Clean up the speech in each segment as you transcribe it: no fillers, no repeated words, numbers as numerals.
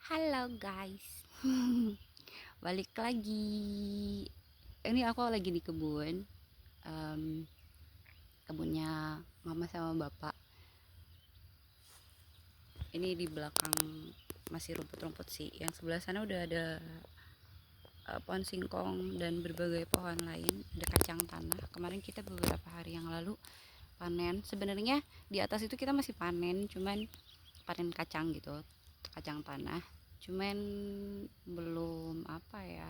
Halo guys, balik lagi. Ini aku lagi di kebun, em, kebunnya mama sama bapak. Ini di belakang masih rumput-rumput sih. Yang sebelah sana udah ada pohon singkong dan berbagai pohon lain. Ada kacang tanah. Kemarin kita beberapa hari yang lalu panen. Sebenarnya di atas itu kita masih panen, cuman panen kacang gitu, kacang tanah. Cuman belum apa ya,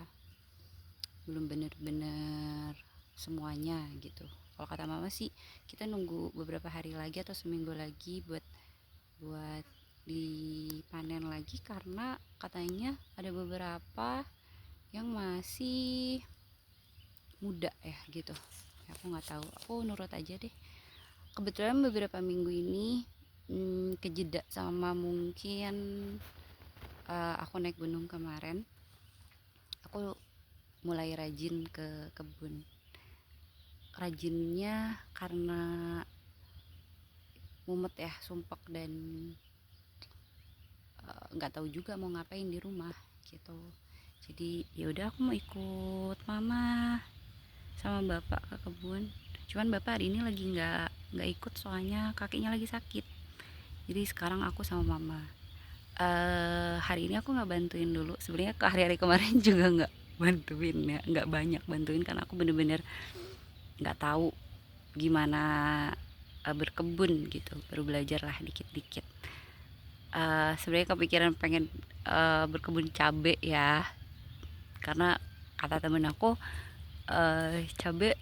belum bener-bener semuanya gitu. Kalau kata mama sih kita nunggu beberapa hari lagi atau seminggu lagi buat dipanen lagi, karena katanya ada beberapa yang masih muda ya gitu ya. Aku nggak tahu, aku nurut aja deh. Kebetulan beberapa minggu ini kejeda sama mungkin aku naik gunung kemarin, aku mulai rajin ke kebun. Rajinnya karena mumet ya, sumpek, dan nggak tahu juga mau ngapain di rumah gitu. Jadi ya udah, aku mau ikut mama sama bapak ke kebun. Cuman bapak hari ini lagi nggak ikut, soalnya kakinya lagi sakit. Jadi sekarang aku sama mama. Hari ini aku nggak bantuin dulu. Sebenarnya ke hari-hari kemarin juga nggak bantuin ya, nggak banyak bantuin karena aku bener-bener nggak tahu gimana berkebun gitu, baru belajar lah dikit-dikit. Sebenarnya kepikiran pengen berkebun cabe ya, karena kata temen aku cabe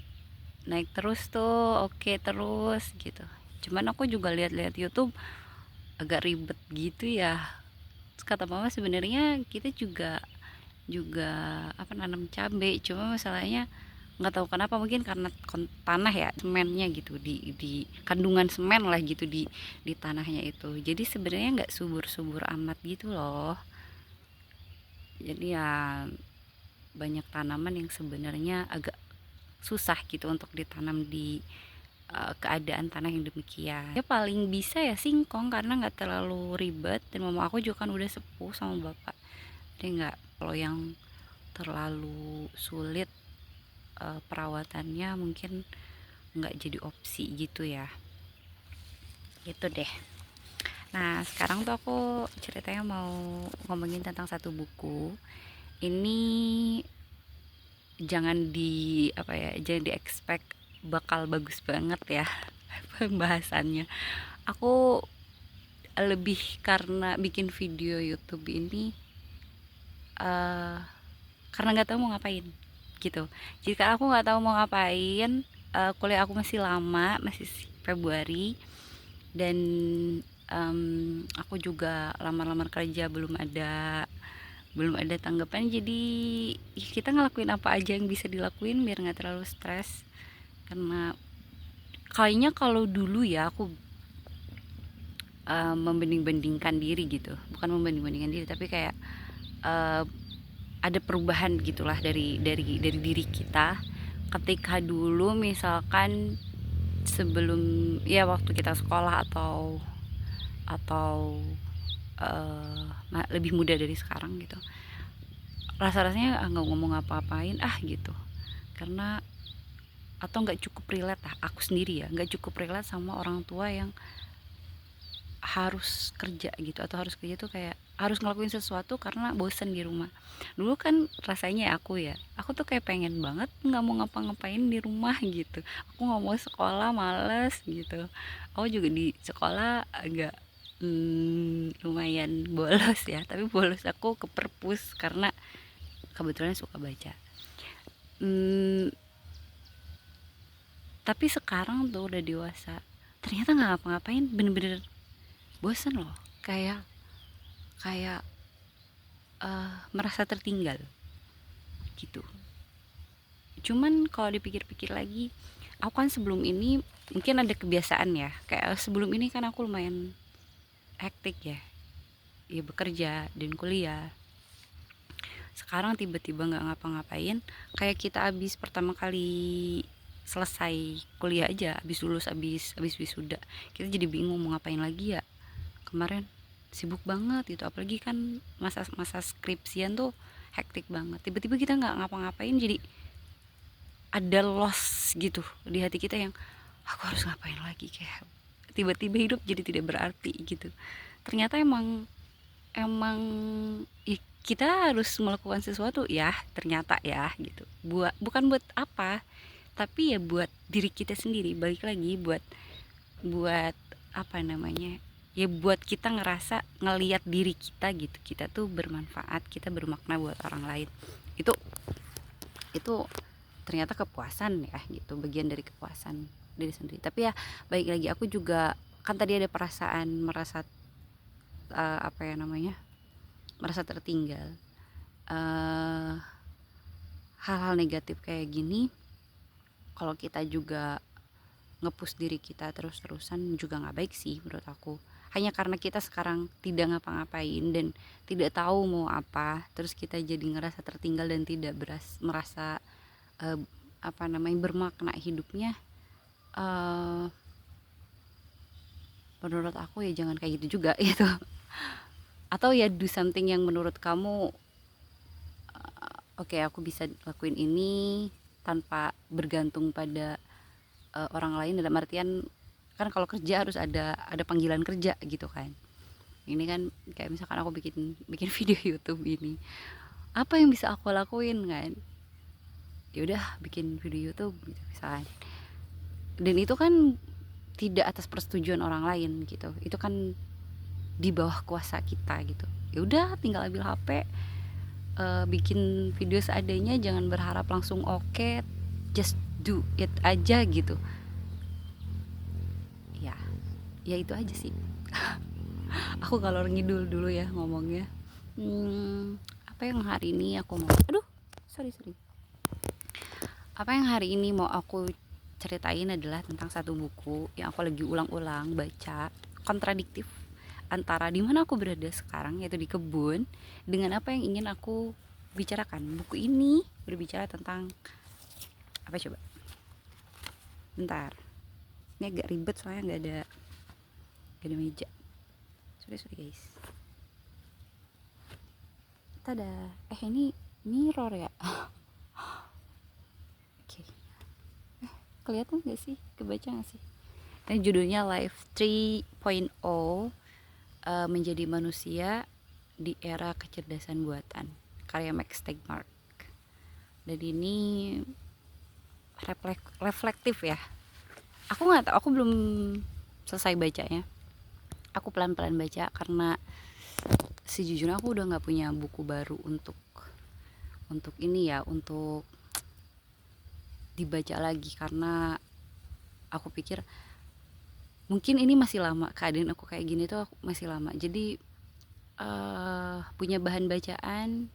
naik terus tuh, oke terus gitu. Cuman aku juga lihat-lihat YouTube agak ribet gitu ya. Terus kata mama sebenarnya kita juga juga apa, nanam cabe, cuma masalahnya nggak tahu kenapa, mungkin karena tanah ya, semennya gitu, di kandungan semen lah gitu di tanahnya itu, jadi sebenarnya nggak subur-subur amat gitu loh. Jadi ya banyak tanaman yang sebenarnya agak susah gitu untuk ditanam di keadaan tanah yang demikian. Ya paling bisa ya singkong, karena nggak terlalu ribet, dan mama aku juga kan udah sepuh sama bapak, jadi nggak, kalau yang terlalu sulit perawatannya mungkin nggak jadi opsi gitu ya, gitu deh. Nah sekarang tuh aku ceritanya mau ngomongin tentang satu buku ini. Jangan di apa ya, jangan di expect bakal bagus banget ya pembahasannya. Aku lebih karena bikin video YouTube ini uh, karena nggak tahu mau ngapain gitu. Jika aku nggak tahu mau ngapain, kuliah aku masih lama, masih Februari, dan aku juga lamar-lamar kerja belum ada tanggapan. Jadi ya kita ngelakuin apa aja yang bisa dilakuin biar nggak terlalu stres. Karena kayaknya kalau dulu ya aku membanding-bandingkan diri gitu, bukan membanding-bandingkan diri, tapi kayak uh, ada perubahan gitulah dari diri kita ketika dulu, misalkan sebelum, ya waktu kita sekolah atau lebih muda dari sekarang gitu, rasa-rasanya nggak ngomong apa-apain gitu, karena atau nggak cukup relate lah, aku sendiri ya nggak cukup relate sama orang tua yang harus kerja gitu, atau harus kerja tuh kayak harus ngelakuin sesuatu karena bosen di rumah. Dulu kan rasanya aku tuh kayak pengen banget nggak mau ngapa-ngapain di rumah gitu, aku nggak mau sekolah, males gitu. Aku juga di sekolah agak lumayan bolos ya, tapi bolos aku ke perpus karena kebetulan suka baca. hmm, tapi sekarang tuh udah dewasa, ternyata nggak ngapa-ngapain bener-bener bosen loh, kayak kayak merasa tertinggal gitu. Cuman kalau dipikir-pikir lagi, aku kan sebelum ini mungkin ada kebiasaan ya, kayak sebelum ini kan aku lumayan hektik ya, ya bekerja dan kuliah. Sekarang tiba-tiba nggak ngapa-ngapain, kayak kita abis pertama kali selesai kuliah aja, abis lulus, abis wisuda, kita jadi bingung mau ngapain lagi ya. Kemarin sibuk banget gitu, apalagi kan masa skripsian tuh hektik banget, tiba-tiba kita nggak ngapa-ngapain, jadi ada loss gitu di hati kita yang aku harus ngapain lagi, kayak tiba-tiba hidup jadi tidak berarti gitu. Ternyata emang kita harus melakukan sesuatu ya, ternyata ya gitu, bukan buat apa, tapi ya buat diri kita sendiri, balik lagi buat apa namanya, ya buat kita ngerasa ngelihat diri kita gitu, kita tuh bermanfaat, kita bermakna buat orang lain. Itu ternyata kepuasan ya gitu, bagian dari kepuasan diri sendiri. Tapi ya baik lagi, aku juga kan tadi ada perasaan merasa apa ya namanya, merasa tertinggal. eh Hal-hal negatif kayak gini, kalau kita juga ngepush diri kita terus-terusan juga nggak baik sih menurut aku. Hanya karena kita sekarang tidak ngapa-ngapain dan tidak tahu mau apa, terus kita jadi ngerasa tertinggal dan tidak merasa eh, apa namanya, bermakna hidupnya. eh Menurut aku ya jangan kayak gitu juga gitu. Atau ya do something yang menurut kamu, oke, aku bisa lakuin ini tanpa bergantung pada orang lain, dalam artian kan kalau kerja harus ada panggilan kerja gitu kan. Ini kan kayak misalkan aku bikin bikin video YouTube ini, apa yang bisa aku lakuin kan, ya udah bikin video YouTube gitu misalkan. Dan itu kan tidak atas persetujuan orang lain gitu, itu kan di bawah kuasa kita gitu. Ya udah, tinggal ambil HP, bikin video seadanya, jangan berharap langsung oke, just do it aja gitu. Ya, ya itu aja sih. Aku kalau ngidul dulu ya ngomongnya. Apa yang hari ini aku mau, aduh, sorry, apa yang hari ini mau aku ceritain adalah tentang satu buku yang aku lagi ulang-ulang baca, kontradiktif antara di mana aku berada sekarang, yaitu di kebun, dengan apa yang ingin aku bicarakan. Buku ini berbicara tentang apa coba? Bentar, ini agak ribet soalnya nggak ada meja. Sorry guys. Tada, ini mirror ya. Oke, kelihatan nggak sih? Kebaca nggak sih? Ini judulnya Life 3.0, menjadi manusia di era kecerdasan buatan, karya Max Tegmark. Dan ini reflektif ya. Aku nggak tahu, aku belum selesai bacanya. Aku pelan-pelan baca karena sejujurnya aku udah nggak punya buku baru untuk ini ya, untuk dibaca lagi, karena aku pikir mungkin ini masih lama, keadaan aku kayak gini tuh aku masih lama, jadi punya bahan bacaan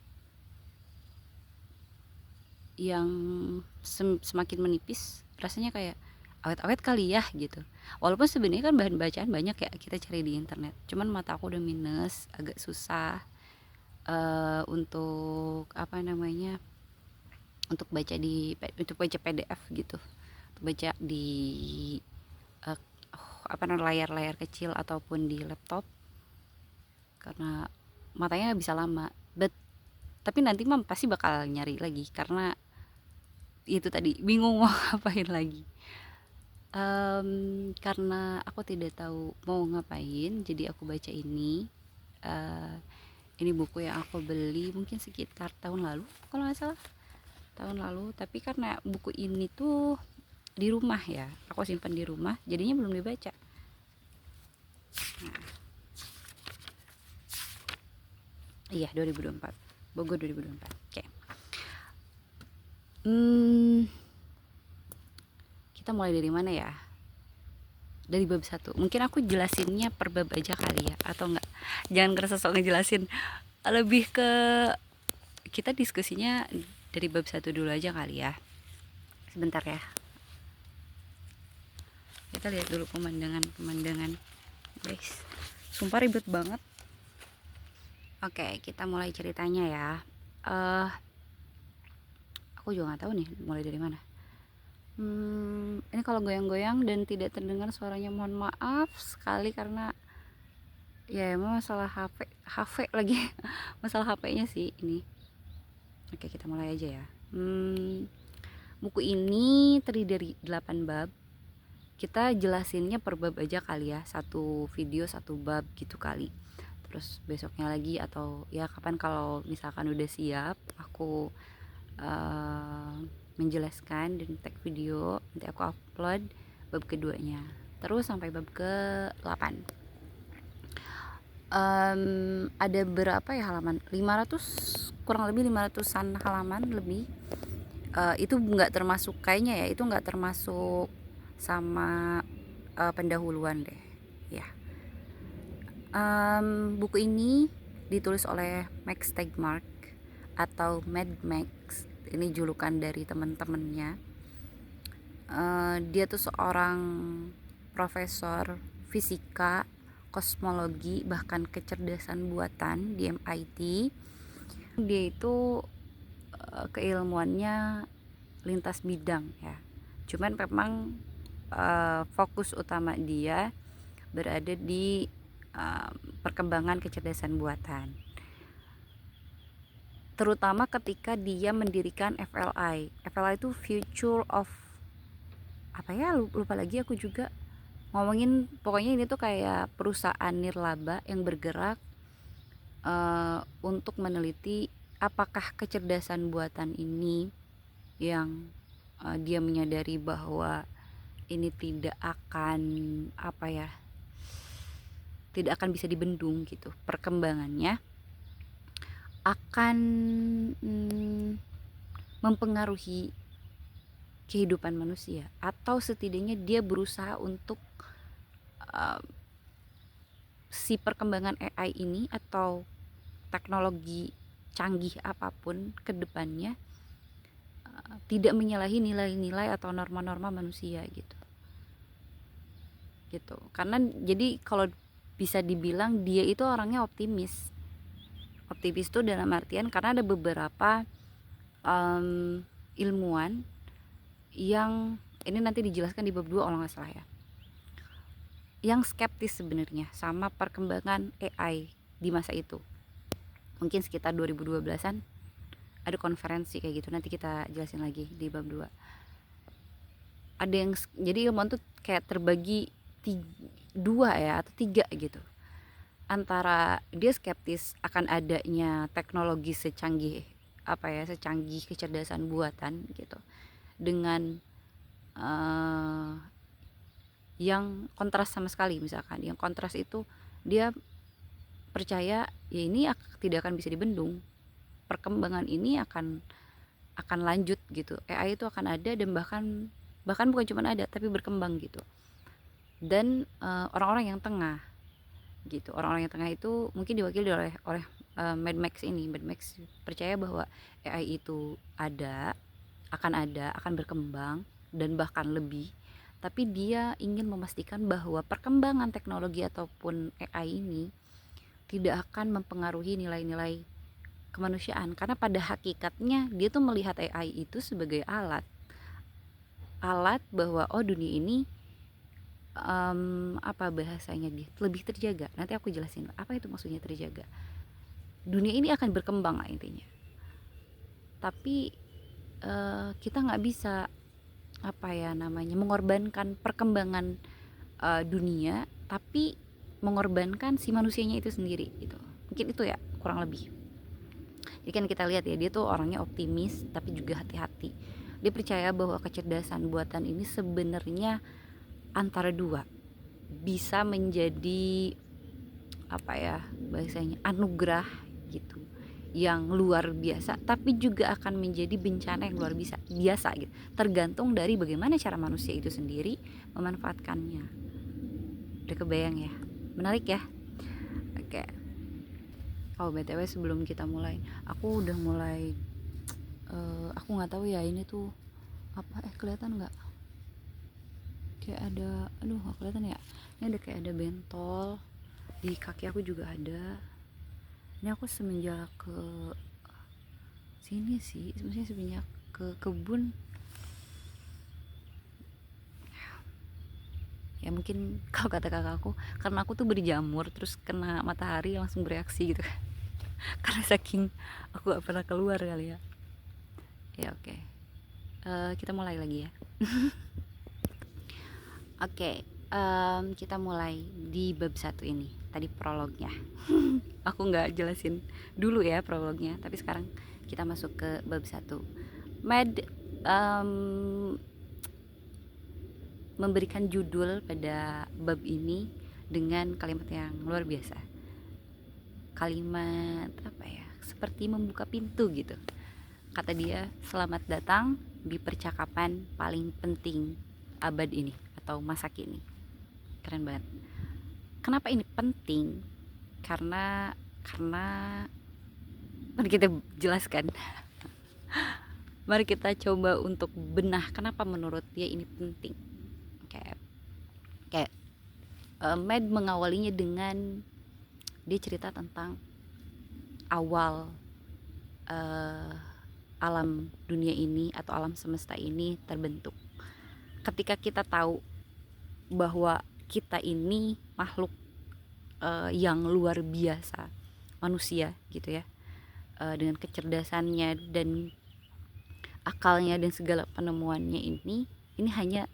yang semakin menipis, rasanya kayak awet-awet kali ya gitu. Walaupun sebenarnya kan bahan bacaan banyak ya, kita cari di internet, cuman mata aku udah minus, agak susah untuk apa namanya, untuk baca PDF gitu, untuk baca di uh, apa namanya, layar-layar kecil ataupun di laptop, karena matanya bisa lama. Tapi nanti mah pasti bakal nyari lagi, karena itu tadi bingung mau ngapain lagi. Karena aku tidak tahu mau ngapain, jadi aku baca ini. Ini buku yang aku beli mungkin sekitar tahun lalu kalau nggak salah, tahun lalu. Tapi karena buku ini tuh di rumah ya, aku simpan di rumah, jadinya belum dibaca. Nah, iya, 2024, Bogor 2024. Oke. Kita mulai dari mana ya? Dari bab 1. Mungkin aku jelasinnya per bab aja kali ya, atau enggak? Jangan kerasa sok ngejelasin. Lebih ke kita diskusinya dari bab 1 dulu aja kali ya. Sebentar ya. Kita lihat dulu pemandangan. Guys, sumpah ribet banget. Oke, kita mulai ceritanya ya. Aku juga nggak tahu nih mulai dari mana. Ini kalau goyang-goyang dan tidak terdengar suaranya, mohon maaf sekali, karena Ya emang masalah HP lagi. Masalah HP-nya sih ini. Oke, kita mulai aja ya. Buku ini terdiri dari 8 bab. Kita jelasinnya per bab aja kali ya, satu video satu bab gitu kali. Terus besoknya lagi atau ya kapan kalau misalkan udah siap aku menjelaskan dan tag video, nanti aku upload bab keduanya terus sampai bab ke 8. Ada berapa ya halaman, 500, kurang lebih 500-an halaman lebih. Itu nggak termasuk kayaknya ya, itu nggak termasuk sama pendahuluan deh ya. Buku ini ditulis oleh Max Tegmark atau Mad Max, ini julukan dari teman-temannya. Dia tuh seorang profesor fisika, kosmologi, bahkan kecerdasan buatan di MIT. Dia itu keilmuannya lintas bidang ya. Cuman memang fokus utama dia berada di perkembangan kecerdasan buatan. Terutama ketika dia mendirikan FLI. FLI itu Future of apa ya, lupa lagi aku juga. Ngomongin pokoknya ini tuh kayak perusahaan nirlaba yang bergerak untuk meneliti apakah kecerdasan buatan ini yang dia menyadari bahwa ini tidak akan tidak akan bisa dibendung gitu perkembangannya, akan mempengaruhi kehidupan manusia, atau setidaknya dia berusaha untuk si perkembangan AI ini atau teknologi canggih apapun ke depannya tidak menyalahi nilai-nilai atau norma-norma manusia gitu. Karena jadi kalau bisa dibilang dia itu orangnya optimis itu dalam artian karena ada beberapa ilmuwan yang ini nanti dijelaskan di bab 2 kalau nggak salah ya, yang skeptis sebenarnya sama perkembangan AI di masa itu. Mungkin sekitar 2012-an ada konferensi kayak gitu, nanti kita jelasin lagi di bab 2. Ada yang jadi ilmuwan tuh kayak terbagi 2 ya atau 3 gitu. Antara dia skeptis akan adanya teknologi secanggih kecerdasan buatan gitu, dengan yang kontras sama sekali. Misalkan yang kontras itu dia percaya ya ini tidak akan bisa dibendung, perkembangan ini akan lanjut gitu, AI itu akan ada dan bahkan bukan cuma ada tapi berkembang gitu. Dan orang-orang yang tengah gitu, orang-orang yang tengah itu mungkin diwakili oleh Mad Max ini. Mad Max percaya bahwa AI itu akan berkembang dan bahkan lebih, tapi dia ingin memastikan bahwa perkembangan teknologi ataupun AI ini tidak akan mempengaruhi nilai-nilai kemanusiaan, karena pada hakikatnya dia tuh melihat AI itu sebagai alat bahwa dunia ini apa bahasanya, dia lebih terjaga. Nanti aku jelasin apa itu maksudnya terjaga. Dunia ini akan berkembang lah intinya, tapi kita nggak bisa mengorbankan perkembangan dunia tapi mengorbankan si manusianya itu sendiri gitu. Mungkin itu ya kurang lebih. Jadi kan kita lihat ya, dia tuh orangnya optimis tapi juga hati-hati. Dia percaya bahwa kecerdasan buatan ini sebenarnya antara dua, bisa menjadi bahasanya anugerah gitu yang luar biasa, tapi juga akan menjadi bencana yang luar biasa gitu, tergantung dari bagaimana cara manusia itu sendiri memanfaatkannya. Udah kebayang ya, menarik ya. Oke. BTW sebelum kita mulai, aku udah mulai aku nggak tahu ya ini tuh apa, kelihatan nggak, kayak ada, nggak kelihatan ya, ini ada kayak ada bentol di kaki aku juga ada. Ini aku semenjak ke sini sih, maksudnya semenjak ke kebun ya mungkin kalau kata kakakku karena aku tuh berjamur terus kena matahari langsung bereaksi gitu kan. Karena saking aku gak pernah keluar kali ya. Ya oke. Kita mulai lagi ya. Oke, kita mulai di bab 1 ini. Tadi prolognya. Aku nggak jelasin dulu ya prolognya, tapi sekarang kita masuk ke bab 1. Mad memberikan judul pada bab ini dengan kalimat yang luar biasa. Kalimat apa ya? Seperti membuka pintu gitu. Kata dia, selamat datang di percakapan paling penting abad ini atau masa kini. Keren banget. Kenapa ini penting? Karena mari kita jelaskan. Mari kita coba untuk benah kenapa menurut dia ini penting. Kayak Mad mengawalinya dengan dia cerita tentang awal alam dunia ini atau alam semesta ini terbentuk. Ketika kita tahu bahwa kita ini makhluk yang luar biasa, manusia gitu ya, dengan kecerdasannya dan akalnya dan segala penemuannya ini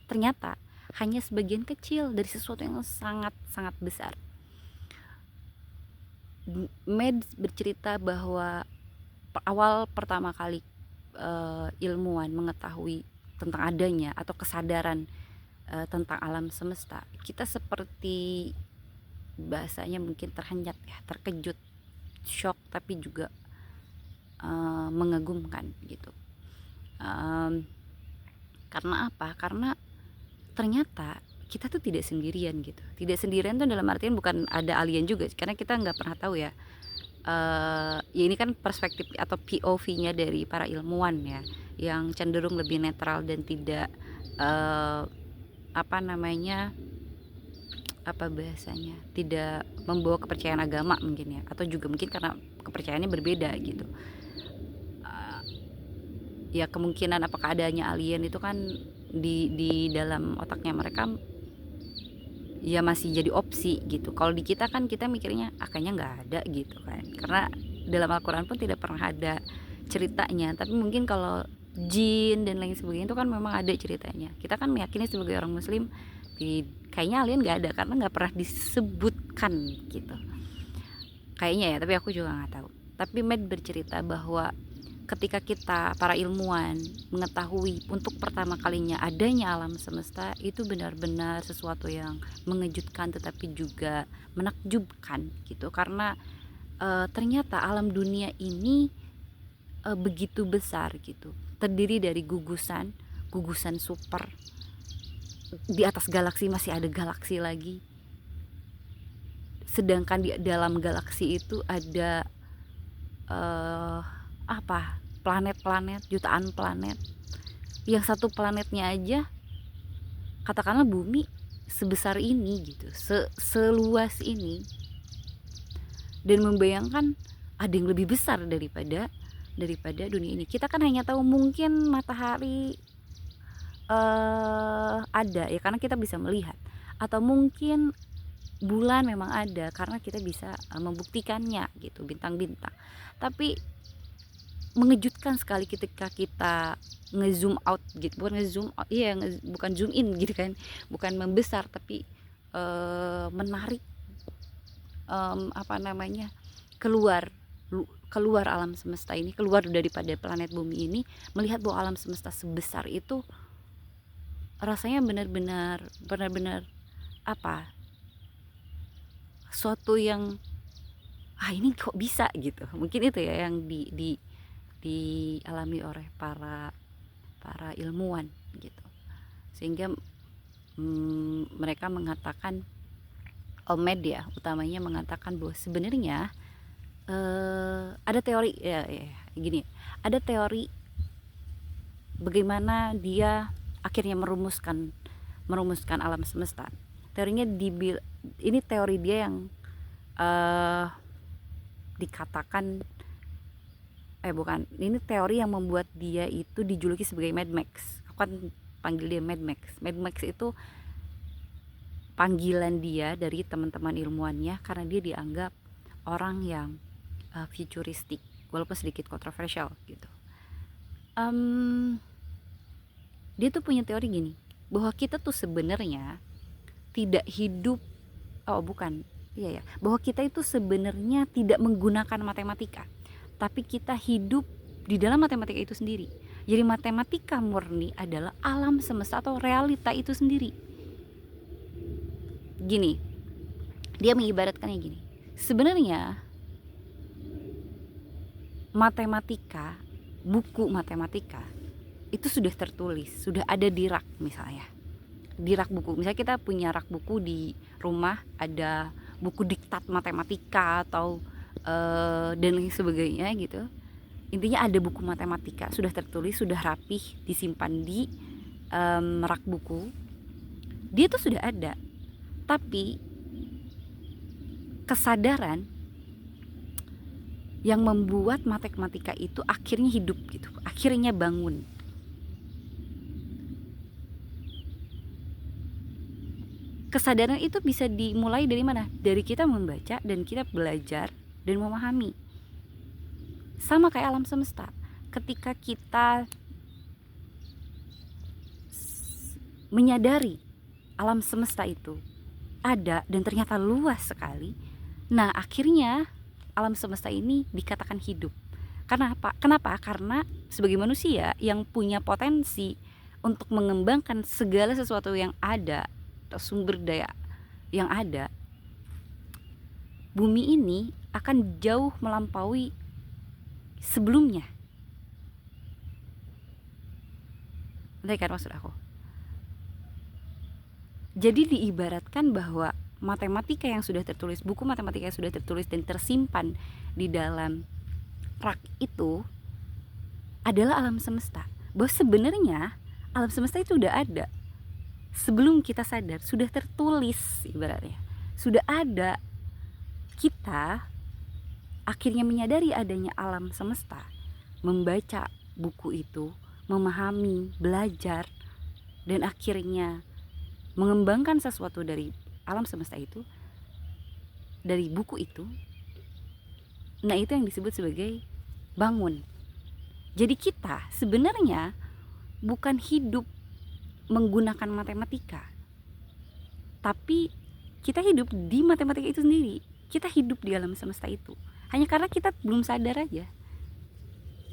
ternyata hanya sebagian kecil dari sesuatu yang sangat besar. Mad bercerita bahwa awal pertama kali ilmuwan mengetahui tentang adanya atau kesadaran tentang alam semesta, kita seperti bahasanya mungkin terhenyak ya, terkejut, shock, tapi juga mengagumkan gitu. Karena apa? Karena ternyata kita tuh tidak sendirian gitu. Tidak sendirian tuh dalam artian bukan ada alien juga, karena kita nggak pernah tahu ya. Ya ini kan perspektif atau POV-nya dari para ilmuwan ya, yang cenderung lebih netral dan tidak tidak membawa kepercayaan agama mungkin ya, atau juga mungkin karena kepercayaannya berbeda gitu. Ya kemungkinan apakah adanya alien itu kan di dalam otaknya mereka ya masih jadi opsi gitu. Kalau di kita kan kita mikirnya kayaknya nggak ada gitu kan, karena dalam Al-Quran pun tidak pernah ada ceritanya. Tapi mungkin kalau jin dan lain sebagainya itu kan memang ada ceritanya. Kita kan meyakini sebagai orang muslim kayaknya alien nggak ada karena nggak pernah disebutkan gitu kayaknya ya, tapi aku juga nggak tahu. Tapi Matt bercerita bahwa ketika kita para ilmuwan mengetahui untuk pertama kalinya adanya alam semesta, itu benar-benar sesuatu yang mengejutkan tetapi juga menakjubkan gitu, karena ternyata alam dunia ini begitu besar gitu, terdiri dari gugusan super, di atas galaksi masih ada galaksi lagi, sedangkan di dalam galaksi itu ada planet-planet, jutaan planet, yang satu planetnya aja katakanlah bumi sebesar ini gitu, seluas ini, dan membayangkan ada yang lebih besar daripada dunia ini. Kita kan hanya tahu mungkin matahari ada ya karena kita bisa melihat, atau mungkin bulan memang ada karena kita bisa membuktikannya gitu, bintang-bintang. Tapi mengejutkan sekali ketika kita ngezoom out gitu, bukan zoom in gitu kan, bukan membesar tapi menarik keluar alam semesta ini, keluar daripada planet bumi ini, melihat bahwa alam semesta sebesar itu rasanya benar-benar suatu yang ini kok bisa gitu. Mungkin itu ya yang dialami oleh para ilmuwan gitu, sehingga mereka mengatakan, media utamanya mengatakan bahwa sebenarnya ada teori gini, ada teori bagaimana dia akhirnya merumuskan alam semesta. Teorinya ini teori dia yang dikatakan ini teori yang membuat dia itu dijuluki sebagai Mad Max. Aku kan panggil dia Mad Max. Mad Max itu panggilan dia dari teman-teman ilmuwannya karena dia dianggap orang yang futuristik, walaupun sedikit kontroversial gitu. Dia tuh punya teori gini, bahwa kita tuh sebenarnya tidak hidup, bahwa kita itu sebenarnya tidak menggunakan matematika, tapi kita hidup di dalam matematika itu sendiri. Jadi matematika murni adalah alam semesta atau realita itu sendiri. Gini, dia mengibaratkannya gini, sebenarnya matematika, buku matematika itu sudah tertulis, sudah ada di rak misalnya. Di rak buku, misalnya kita punya rak buku di rumah, ada buku diktat matematika atau dan lain sebagainya gitu. Intinya ada buku matematika sudah tertulis, sudah rapih, disimpan di rak buku. Dia tuh sudah ada, tapi kesadaran yang membuat matematika itu akhirnya hidup gitu, akhirnya bangun. Kesadaran itu bisa dimulai dari mana? Dari kita membaca dan kita belajar dan memahami. Sama kayak alam semesta. Ketika kita menyadari alam semesta itu ada dan ternyata luas sekali, nah akhirnya alam semesta ini dikatakan hidup. Kenapa? Karena sebagai manusia yang punya potensi untuk mengembangkan segala sesuatu yang ada, sumber daya yang ada, bumi ini akan jauh melampaui sebelumnya. Ngerti kan maksud aku? Jadi diibaratkan bahwa matematika yang sudah tertulis, buku matematika yang sudah tertulis dan tersimpan di dalam rak itu adalah alam semesta. Bahwa sebenarnya alam semesta itu udah ada sebelum kita sadar, sudah tertulis ibaratnya, sudah ada. Kita akhirnya menyadari adanya alam semesta, membaca buku itu, memahami, belajar, dan akhirnya mengembangkan sesuatu dari alam semesta itu, dari buku itu. Nah, itu yang disebut sebagai bangun. Jadi kita sebenarnya bukan hidup menggunakan matematika, tapi kita hidup di matematika itu sendiri. Kita hidup di alam semesta itu, hanya karena kita belum sadar aja.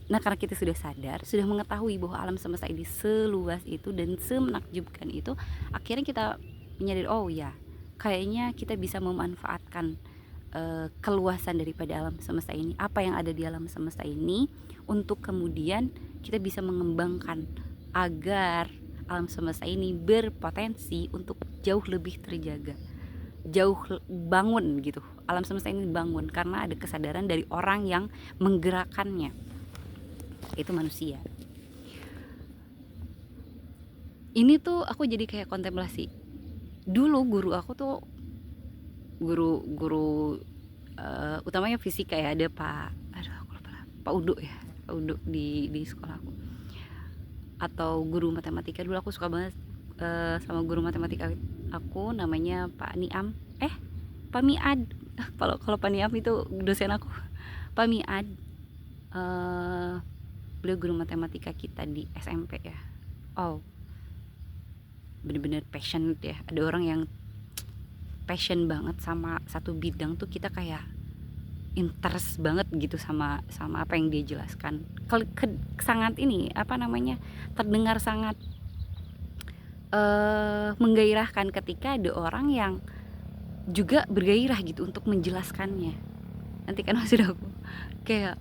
Nah, karena kita sudah sadar, sudah mengetahui bahwa alam semesta ini seluas itu dan semenakjubkan itu, akhirnya kita menyadari, oh ya, kayaknya kita bisa memanfaatkan keluasan daripada alam semesta ini, apa yang ada di alam semesta ini, untuk kemudian kita bisa mengembangkan agar alam semesta ini berpotensi untuk jauh lebih terjaga, jauh bangun gitu. Alam semesta ini bangun karena ada kesadaran dari orang yang menggerakkannya, itu manusia. Ini tuh aku jadi kayak kontemplasi. Dulu guru aku tuh guru utamanya fisika ya, ada Pak Udo ya, Pak Udo di sekolah aku. Atau guru matematika, dulu aku suka banget sama guru matematika aku, namanya Pak Niam, Pak Miad. Kalau Pak Niam itu dosen aku. Pak Miad, beliau guru matematika kita di SMP ya. Oh, bener-bener passion ya. Ada orang yang passion banget sama satu bidang tuh, kita kayak interest banget gitu sama apa yang dia jelaskan. Sangat ini terdengar sangat menggairahkan ketika ada orang yang juga bergairah gitu untuk menjelaskannya. Nanti kan maksud aku kayak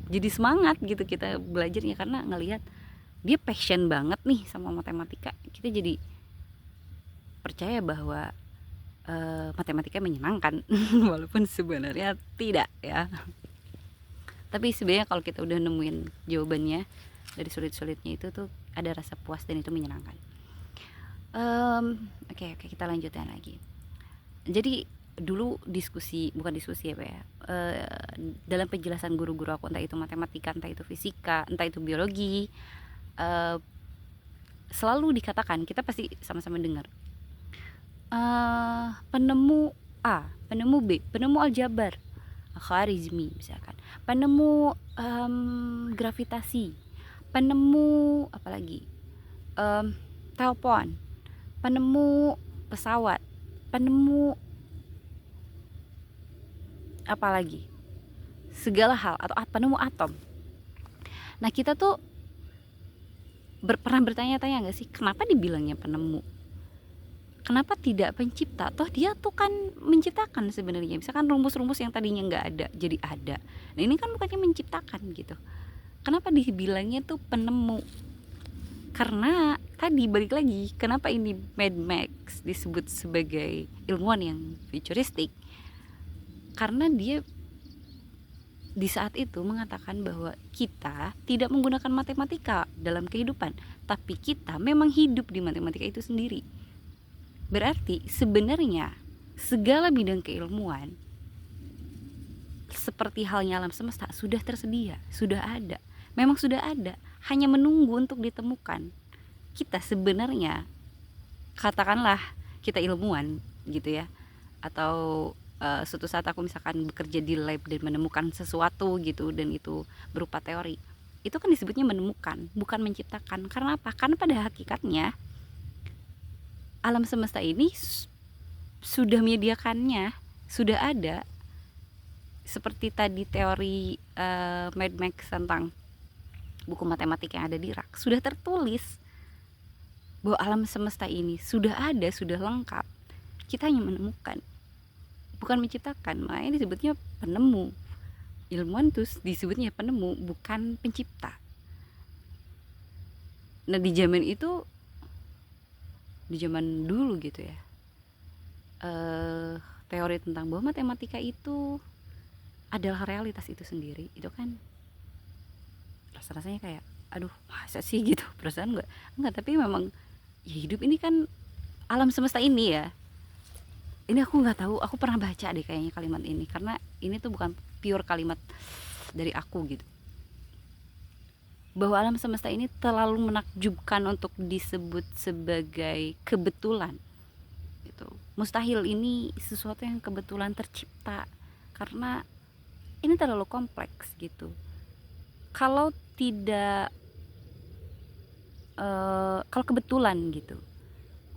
jadi semangat gitu kita belajarnya, karena ngelihat dia passion banget nih sama matematika. Kita jadi percaya bahwa matematika menyenangkan walaupun sebenarnya tidak ya. Tapi sebenarnya kalau kita udah nemuin jawabannya dari sulit-sulitnya itu tuh ada rasa puas dan itu menyenangkan. Oke, kita lanjutkan lagi. Jadi dulu bukan diskusi ya Pak ya, dalam penjelasan guru-guru aku, entah itu matematika, entah itu fisika, entah itu biologi, selalu dikatakan, kita pasti sama-sama dengar, penemu A, penemu B, penemu aljabar, Khawarizmi misalkan, penemu gravitasi, penemu apalagi, telepon, penemu pesawat, penemu apalagi, segala hal, atau penemu atom. Nah kita tuh pernah bertanya-tanya nggak sih, kenapa dibilangnya penemu? Kenapa tidak pencipta? Toh dia tuh kan menciptakan sebenarnya. Misalkan rumus-rumus yang tadinya nggak ada jadi ada. Nah ini kan bukannya menciptakan gitu. Kenapa dibilangnya tuh penemu? Karena tadi balik lagi, kenapa ini Mad Max disebut sebagai ilmuwan yang futuristik? Karena dia di saat itu mengatakan bahwa kita tidak menggunakan matematika dalam kehidupan, tapi kita memang hidup di matematika itu sendiri. Berarti sebenarnya segala bidang keilmuan seperti halnya alam semesta sudah tersedia, sudah ada. Memang sudah ada, hanya menunggu untuk ditemukan. Kita sebenarnya, katakanlah kita ilmuwan gitu ya, atau suatu saat aku misalkan bekerja di lab dan menemukan sesuatu gitu, dan itu berupa teori, itu kan disebutnya menemukan, bukan menciptakan. Karena apa? Karena pada hakikatnya alam semesta ini sudah menyediakannya, sudah ada. Seperti tadi teori Mad Max tentang buku matematik yang ada di rak, sudah tertulis bahwa alam semesta ini sudah ada, sudah lengkap. Kita hanya menemukan, bukan menciptakan. Makanya disebutnya penemu. Ilmuwan tuh disebutnya penemu, bukan pencipta. Nah di zaman itu, di zaman dulu gitu ya, teori tentang bahwa matematika itu adalah realitas itu sendiri, itu kan rasa-rasanya kayak aduh masa sih gitu, perasaan enggak, tapi memang ya hidup ini kan alam semesta ini ya. Ini aku nggak tahu, aku pernah baca deh kayaknya kalimat ini, karena ini tuh bukan pure kalimat dari aku gitu, bahwa alam semesta ini terlalu menakjubkan untuk disebut sebagai kebetulan gitu. Mustahil ini sesuatu yang kebetulan tercipta, karena ini terlalu kompleks gitu. Kalau tidak kalau kebetulan gitu,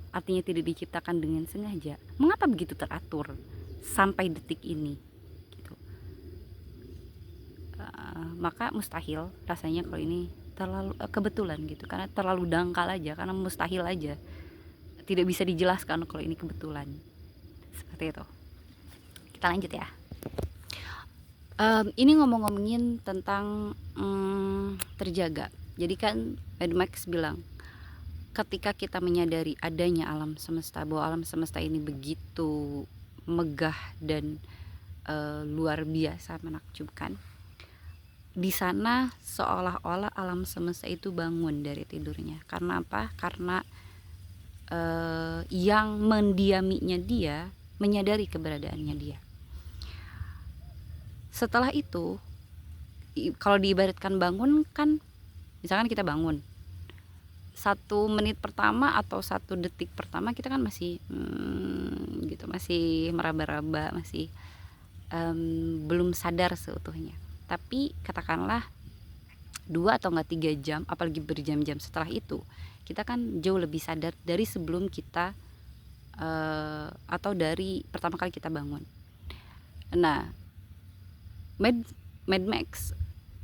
artinya tidak diciptakan dengan sengaja, mengapa begitu teratur sampai detik ini gitu. Maka mustahil rasanya kalau ini terlalu kebetulan gitu, karena terlalu dangkal aja, karena mustahil aja, tidak bisa dijelaskan kalau ini kebetulan, seperti itu. Kita lanjut ya. Ini ngomongin tentang terjaga. Jadi kan Mad Max bilang, ketika kita menyadari adanya alam semesta, bahwa alam semesta ini begitu megah dan luar biasa menakjubkan, di sana seolah-olah alam semesta itu bangun dari tidurnya. Karena apa? Karena yang mendiaminya dia menyadari keberadaannya dia. Setelah itu, kalau diibaratkan bangun kan, misalkan kita bangun 1 menit pertama atau 1 detik pertama kita kan masih gitu, masih meraba-raba, masih belum sadar seutuhnya. Tapi katakanlah 2 atau enggak 3 jam, apalagi berjam-jam setelah itu, kita kan jauh lebih sadar dari sebelum kita atau dari pertama kali kita bangun. Nah, Mad Max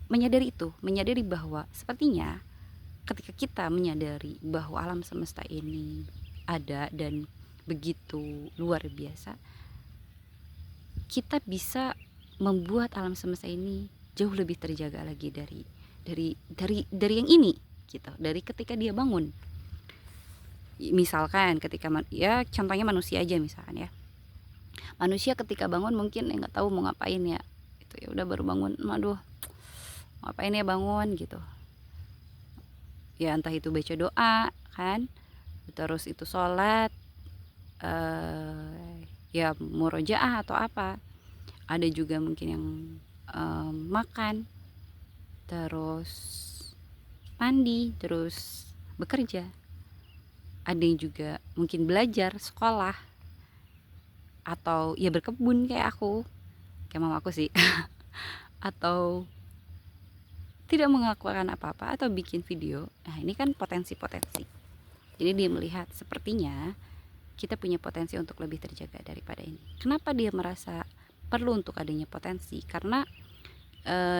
menyadari itu, menyadari bahwa sepertinya ketika kita menyadari bahwa alam semesta ini ada dan begitu luar biasa, kita bisa membuat alam semesta ini jauh lebih terjaga lagi dari yang ini gitu, dari ketika dia bangun. Misalkan ketika ya contohnya manusia aja misalkan ya, manusia ketika bangun mungkin nggak tahu mau ngapain ya, itu ya udah baru bangun, aduh ngapain ya bangun gitu ya, entah itu baca doa kan, terus itu sholat, ya murojaah atau apa. Ada juga mungkin yang makan, terus mandi, terus bekerja. Ada yang juga mungkin belajar, sekolah atau ya berkebun kayak mama aku sih atau tidak melakukan apa-apa atau bikin video. Nah, ini kan potensi-potensi. Jadi dia melihat sepertinya kita punya potensi untuk lebih terjaga daripada ini. Kenapa dia merasa perlu untuk adanya potensi? Karena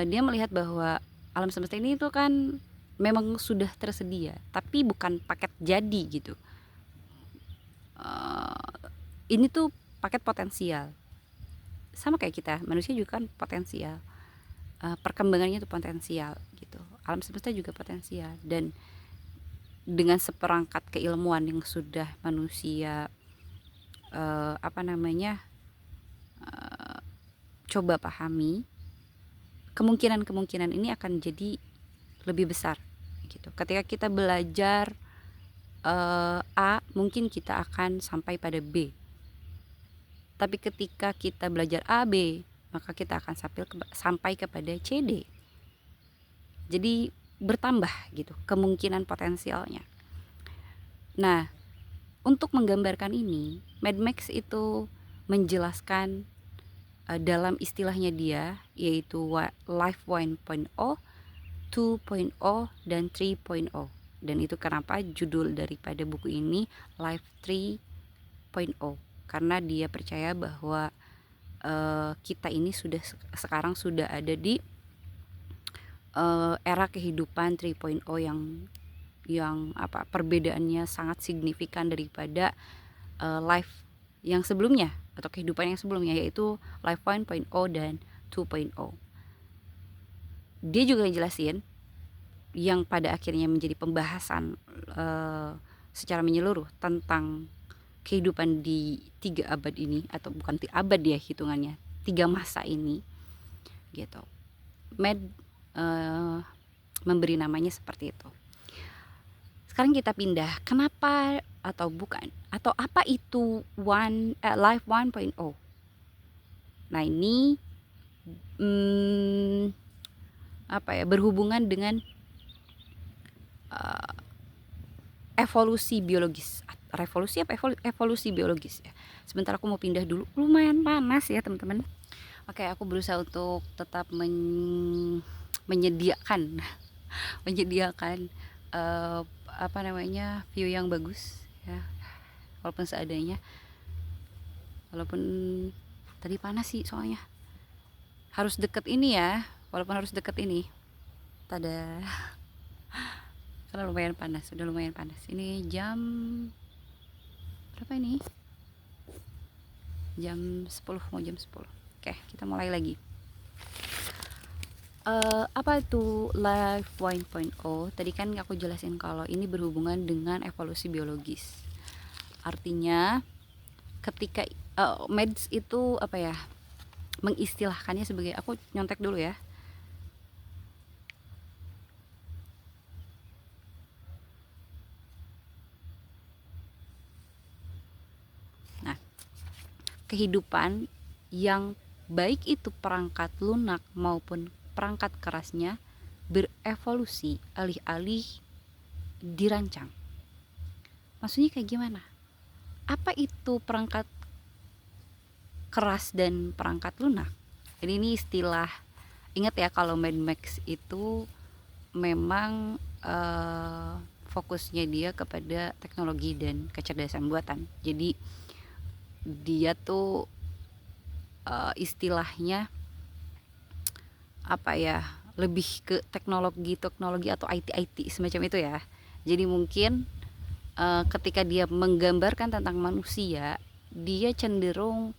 dia melihat bahwa alam semesta ini itu kan memang sudah tersedia, tapi bukan paket jadi gitu. Ini tuh paket potensial. Sama kayak kita, manusia juga kan potensial. Perkembangannya itu potensial gitu. Alam semesta juga potensial, dan dengan seperangkat keilmuan yang sudah manusia coba pahami, kemungkinan ini akan jadi lebih besar gitu. Ketika kita belajar A, mungkin kita akan sampai pada B. Tapi ketika kita belajar A, B, maka kita akan sampai kepada C, D. Jadi bertambah gitu kemungkinan potensialnya. Nah, untuk menggambarkan ini, Mad Max itu menjelaskan dalam istilahnya dia, yaitu Life 1.0, 2.0, dan 3.0. Dan itu kenapa judul daripada buku ini Life 3.0, karena dia percaya bahwa kita ini sekarang sudah ada di era kehidupan 3.0 yang perbedaannya sangat signifikan daripada life yang sebelumnya atau kehidupan yang sebelumnya, yaitu life 1.0 dan 2.0. Dia juga jelasin yang pada akhirnya menjadi pembahasan secara menyeluruh tentang kehidupan di 3 abad ini, atau bukan 3 abad ya hitungannya, 3 masa ini gitu. Mad memberi namanya seperti itu. Sekarang kita pindah, kenapa atau bukan, atau apa itu Life 1.0. Nah, ini berhubungan dengan evolusi biologis. Evolusi biologis ya. Sebentar, aku mau pindah dulu, lumayan panas ya teman-teman. Oke, aku berusaha untuk tetap menyediakan view yang bagus ya, walaupun seadanya, walaupun tadi panas sih, soalnya harus deket ini ya, walaupun harus deket ini tada, karena lumayan panas, sudah lumayan panas. Ini jam berapa ini? Jam 10, mau jam 10. Oke, kita mulai lagi. Apa itu Life 1.0? Tadi kan aku jelasin kalau ini berhubungan dengan evolusi biologis. Artinya ketika meds itu mengistilahkannya sebagai, aku nyontek dulu ya. Nah, kehidupan yang baik itu perangkat lunak maupun perangkat kerasnya berevolusi alih-alih dirancang. Maksudnya kayak gimana? Apa itu perangkat keras dan perangkat lunak? Jadi ini istilah, ingat ya, kalau Mad Max itu memang fokusnya dia kepada teknologi dan kecerdasan buatan. Jadi dia tuh istilahnya lebih ke teknologi atau IT semacam itu ya. Jadi mungkin ketika dia menggambarkan tentang manusia, dia cenderung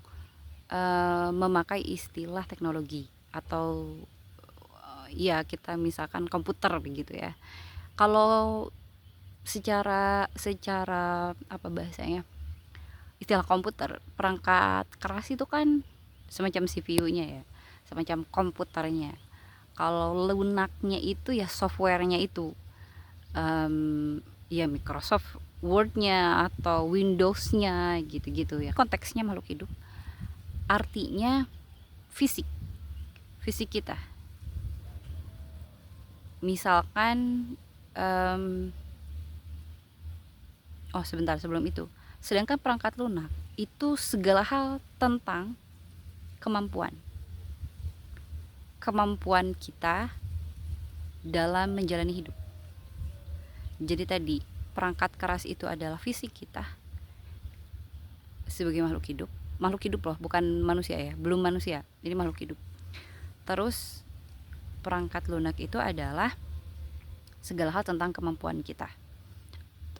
memakai istilah teknologi atau ya kita misalkan komputer begitu ya. Kalau secara apa bahasanya, istilah komputer, perangkat keras itu kan semacam CPU-nya ya, semacam komputernya. Kalau lunaknya itu ya softwarenya itu, ya Microsoft Word-nya atau Windows-nya gitu-gitu ya. Konteksnya makhluk hidup, artinya fisik kita. Misalkan sebentar sebelum itu, sedangkan perangkat lunak itu segala hal tentang kemampuan kita dalam menjalani hidup. Jadi tadi, perangkat keras itu adalah fisik kita sebagai makhluk hidup loh, bukan manusia ya, belum manusia, jadi makhluk hidup. Terus perangkat lunak itu adalah segala hal tentang kemampuan kita,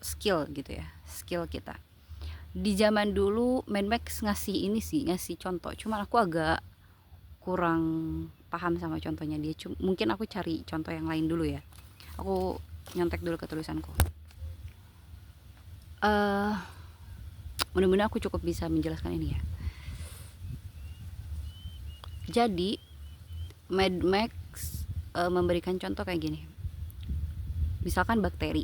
skill gitu ya, skill kita. Di zaman dulu Mad Max ngasih contoh, cuma aku agak kurang paham sama contohnya dia. Mungkin aku cari contoh yang lain dulu ya. Aku nyontek dulu ke tulisanku. Mudah-mudahan aku cukup bisa menjelaskan ini ya. Jadi Mad Max memberikan contoh kayak gini. Misalkan bakteri.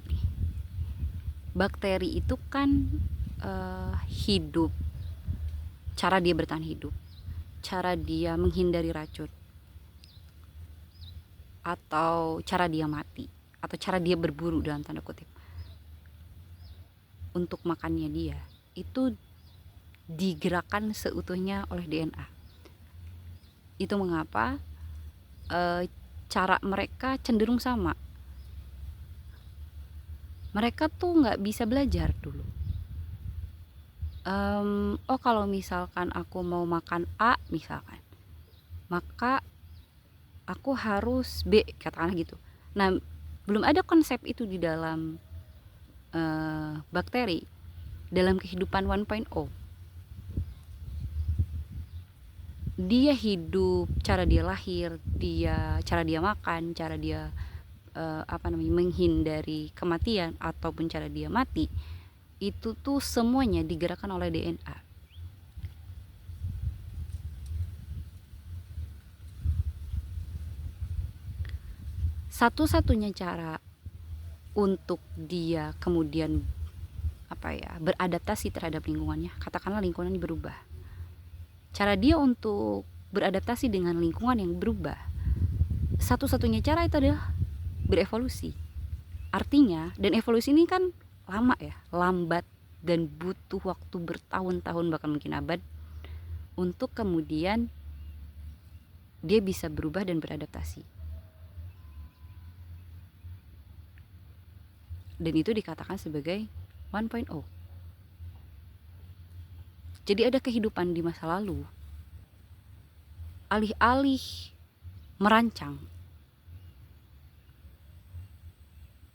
Bakteri itu kan hidup. Cara dia bertahan hidup, cara dia menghindari racun, atau cara dia mati, atau cara dia berburu dalam tanda kutip untuk makannya dia, itu digerakkan seutuhnya oleh DNA. Itu mengapa cara mereka cenderung sama. Mereka tuh nggak bisa belajar dulu. Kalau misalkan aku mau makan A misalkan, maka aku harus B, katakanlah gitu. Nah, belum ada konsep itu di dalam bakteri dalam kehidupan 1.0. Dia hidup, cara dia lahir, cara dia makan, cara dia menghindari kematian ataupun cara dia mati, itu tuh semuanya digerakkan oleh DNA. Satu-satunya cara untuk dia kemudian beradaptasi terhadap lingkungannya, katakanlah lingkungan berubah. Cara dia untuk beradaptasi dengan lingkungan yang berubah, satu-satunya cara itu adalah berevolusi. Artinya, dan evolusi ini kan lama ya, lambat dan butuh waktu bertahun-tahun bahkan mungkin abad untuk kemudian dia bisa berubah dan beradaptasi. Dan itu dikatakan sebagai 1.0. Jadi ada kehidupan di masa lalu. Alih-alih merancang,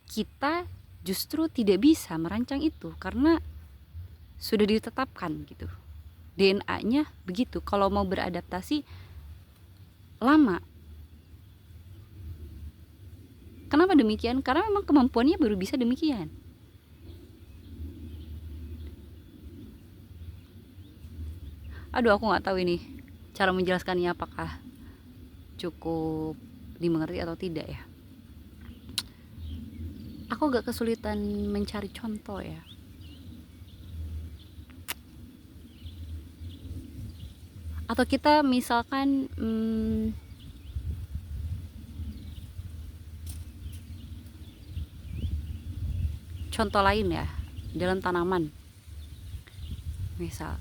kita justru tidak bisa merancang itu karena sudah ditetapkan gitu. DNA-nya begitu. Kalau mau beradaptasi lama. Kenapa demikian? Karena memang kemampuannya baru bisa demikian. Aduh, aku nggak tahu ini cara menjelaskannya apakah cukup dimengerti atau tidak ya. Aku agak kesulitan mencari contoh ya. Atau kita misalkan contoh lain ya, dalam tanaman. Misal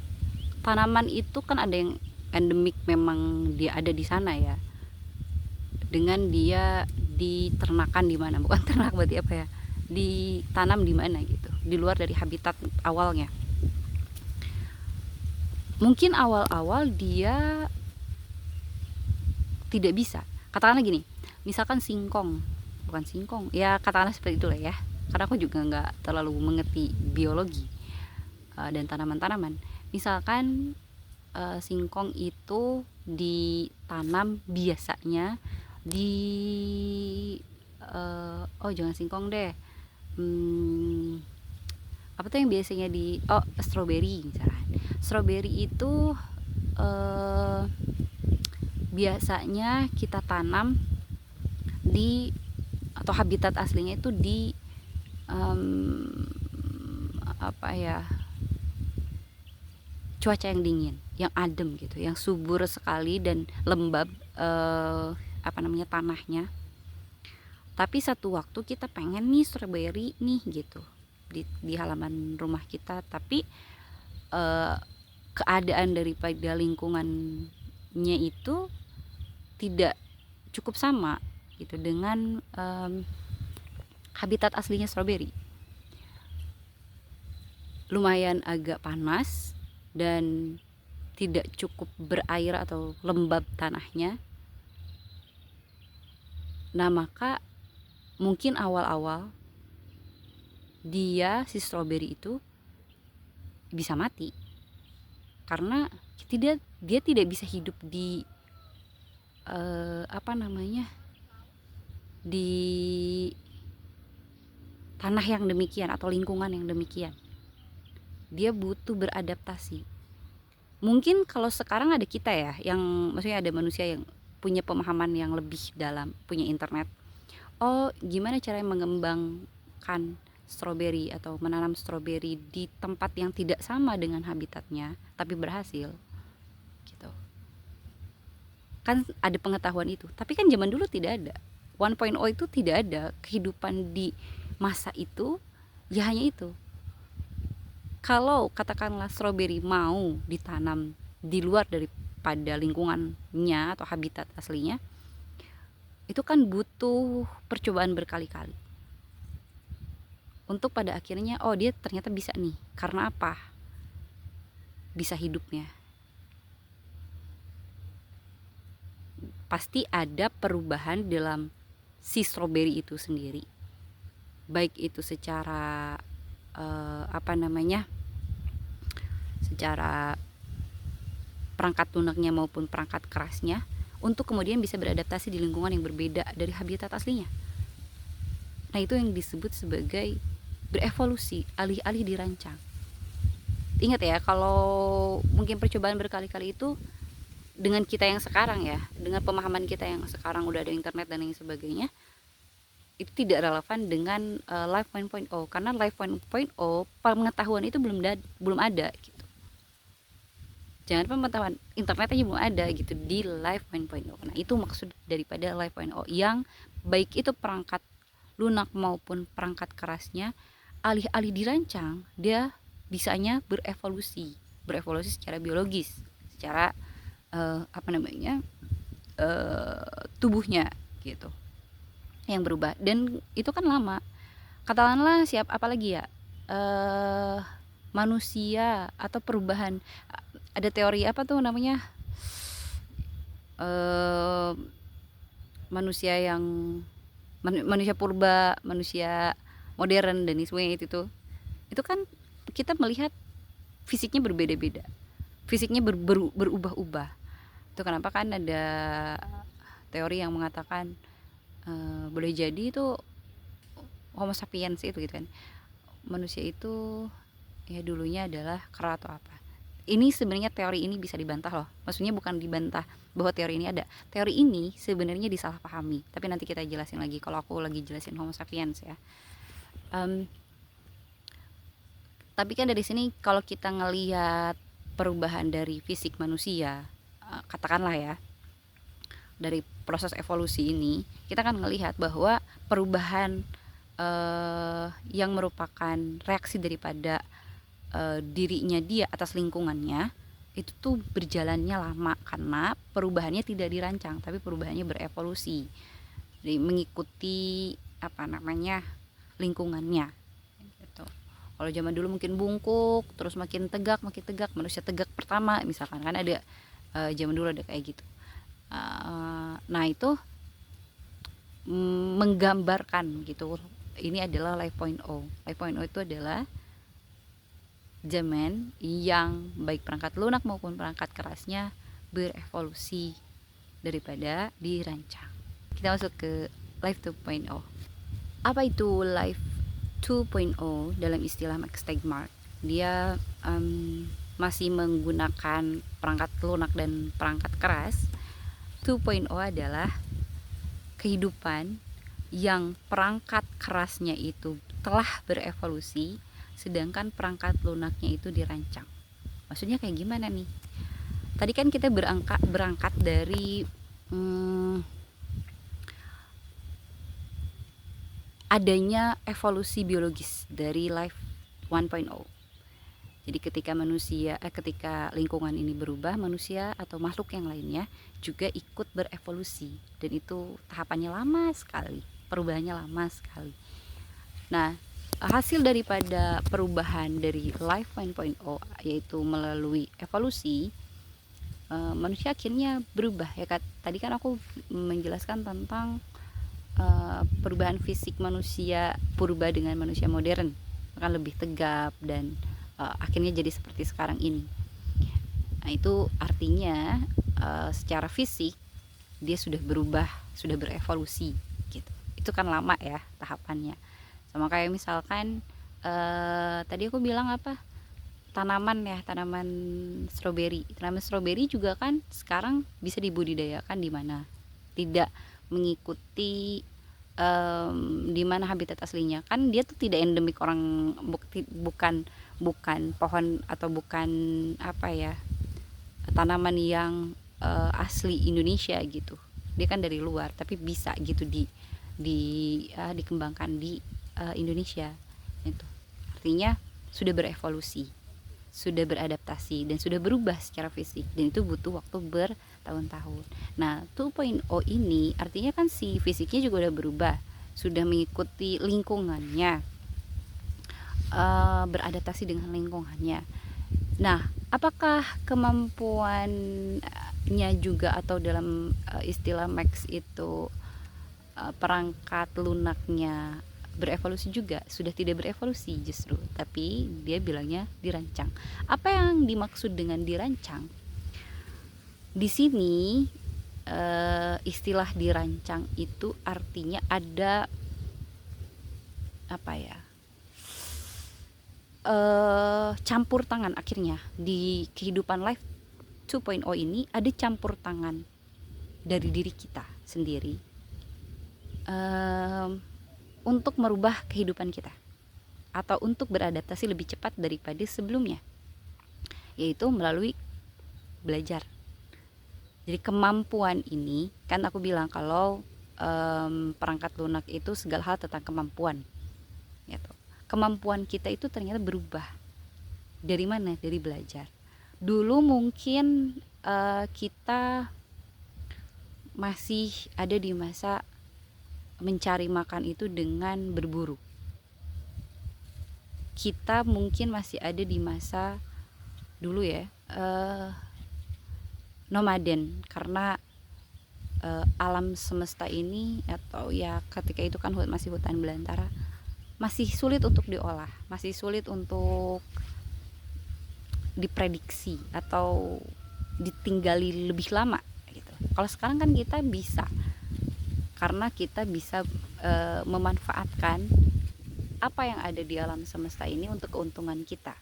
tanaman itu kan ada yang endemik, memang dia ada di sana ya, dengan dia diternakan di mana, bukan ternak berarti apa ya, ditanam di mana gitu, di luar dari habitat awalnya. Mungkin awal-awal dia tidak bisa, katakanlah gini, misalkan ya katakanlah seperti itulah ya, karena aku juga nggak terlalu mengerti biologi dan tanaman-tanaman. Misalkan singkong itu ditanam biasanya di jangan singkong deh, apa tuh yang biasanya stroberi misalnya. Stroberi itu biasanya kita tanam atau habitat aslinya itu di cuaca yang dingin, yang adem gitu, yang subur sekali dan lembab tanahnya. Tapi satu waktu kita pengen nih stroberi nih gitu di halaman rumah kita, tapi keadaan daripada lingkungannya itu tidak cukup sama gitu dengan habitat aslinya stroberi. Lumayan agak panas dan tidak cukup berair atau lembab tanahnya. Nah, maka mungkin awal-awal si stroberi itu bisa mati karena dia tidak bisa hidup di di tanah yang demikian atau lingkungan yang demikian. Dia butuh beradaptasi. Mungkin kalau sekarang ada kita ya, yang maksudnya ada manusia yang punya pemahaman yang lebih dalam, punya internet. Oh, gimana cara mengembangkan stroberi atau menanam stroberi di tempat yang tidak sama dengan habitatnya, tapi berhasil, gitu. Kan ada pengetahuan itu. Tapi kan zaman dulu tidak ada. 1.0 itu tidak ada kehidupan di masa itu, ya hanya itu. Kalau katakanlah stroberi mau ditanam di luar daripada lingkungannya atau habitat aslinya, itu kan butuh percobaan berkali-kali untuk pada akhirnya dia ternyata bisa nih. Karena apa? Bisa hidupnya. Pasti ada perubahan dalam si stroberi itu sendiri, baik itu secara secara perangkat lunaknya maupun perangkat kerasnya, untuk kemudian bisa beradaptasi di lingkungan yang berbeda dari habitat aslinya. Nah, itu yang disebut sebagai berevolusi, alih-alih dirancang. Ingat ya, kalau mungkin percobaan berkali-kali itu dengan kita yang sekarang ya, dengan pemahaman kita yang sekarang udah ada internet dan lain sebagainya, itu tidak relevan dengan Life 1.0, karena Life 1.0 pengetahuan itu belum ada gitu. Jangan pengetahuan internet aja belum ada gitu di Life 1.0. Nah, itu maksud daripada Life 1.0, yang baik itu perangkat lunak maupun perangkat kerasnya, alih-alih dirancang, dia bisanya berevolusi secara biologis, secara tubuhnya gitu yang berubah. Dan itu kan lama, katakanlah apalagi ya, manusia atau perubahan, ada teori apa tuh namanya, manusia yang manusia purba, manusia modern dan sebagainya, itu kan kita melihat fisiknya berbeda-beda, fisiknya berubah-ubah. Itu kenapa kan ada teori yang mengatakan boleh jadi itu Homo sapiens itu gitu kan, manusia itu ya dulunya adalah kera atau apa. Ini sebenarnya teori ini bisa dibantah loh, maksudnya bukan dibantah bahwa teori ini ada, teori ini sebenarnya disalahpahami, tapi nanti kita jelasin lagi kalau aku lagi jelasin Homo sapiens ya. Tapi kan dari sini kalau kita ngelihat perubahan dari fisik manusia, katakanlah ya, dari proses evolusi ini, kita kan ngelihat bahwa perubahan yang merupakan reaksi daripada dirinya dia atas lingkungannya, itu tuh berjalannya lama karena perubahannya tidak dirancang, tapi perubahannya berevolusi. Jadi mengikuti lingkungannya gitu. Kalau zaman dulu mungkin bungkuk, terus makin tegak, manusia tegak pertama misalkan, kan ada zaman dulu ada kayak gitu. Nah, itu menggambarkan gitu, ini adalah Life 1.0. Life 1.0 itu adalah zaman yang baik perangkat lunak maupun perangkat kerasnya berevolusi daripada dirancang. Kita masuk ke Life 2.0. Apa itu Life 2.0 dalam istilah Max Tegmark? Dia masih menggunakan perangkat lunak dan perangkat keras. 2.0 adalah kehidupan yang perangkat kerasnya itu telah berevolusi, sedangkan perangkat lunaknya itu dirancang. Maksudnya kayak gimana nih? Tadi kan kita berangkat dari adanya evolusi biologis dari Life 1.0. Jadi ketika lingkungan ini berubah, manusia atau makhluk yang lainnya juga ikut berevolusi, dan itu tahapannya lama sekali, perubahannya lama sekali. Nah, hasil daripada perubahan dari Life 1.0 yaitu melalui evolusi, manusia akhirnya berubah ya. Tadi kan aku menjelaskan tentang perubahan fisik manusia purba dengan manusia modern, akan lebih tegap dan akhirnya jadi seperti sekarang ini. Nah, itu artinya secara fisik dia sudah berubah, sudah berevolusi gitu. Itu kan lama ya tahapannya. Sama kayak misalkan tadi aku bilang apa, tanaman stroberi. Tanaman stroberi juga kan sekarang bisa dibudidayakan di mana, tidak mengikuti di mana habitat aslinya. Kan dia tuh tidak endemik orang, bukan pohon atau bukan apa ya, tanaman yang asli Indonesia gitu. Dia kan dari luar tapi bisa gitu dikembangkan di Indonesia. Itu artinya sudah berevolusi, sudah beradaptasi, dan sudah berubah secara fisik, dan itu butuh waktu bertahun-tahun. Nah, 2.0 ini artinya kan si fisiknya juga udah berubah, sudah mengikuti lingkungannya, beradaptasi dengan lingkungannya. Nah, apakah kemampuannya juga, atau dalam istilah Max itu perangkat lunaknya berevolusi juga? Sudah tidak berevolusi justru, tapi dia bilangnya dirancang. Apa yang dimaksud dengan dirancang? Di sini istilah dirancang itu artinya ada apa ya? Campur tangan. Akhirnya di kehidupan Life 2.0 ini ada campur tangan dari diri kita sendiri untuk merubah kehidupan kita, atau untuk beradaptasi lebih cepat daripada sebelumnya, yaitu melalui belajar. Jadi kemampuan ini, kan aku bilang kalau perangkat lunak itu segala hal tentang kemampuan gitu. Kemampuan kita itu ternyata berubah. Dari mana? Dari belajar. Dulu mungkin kita masih ada di masa mencari makan itu dengan berburu. Kita mungkin masih ada di masa dulu ya, nomaden, karena alam semesta ini, atau ya ketika itu kan masih hutan belantara, masih sulit untuk diolah, masih sulit untuk diprediksi atau ditinggali lebih lama gitu. Kalau sekarang kan kita bisa, karena kita bisa memanfaatkan apa yang ada di alam semesta ini untuk keuntungan kita.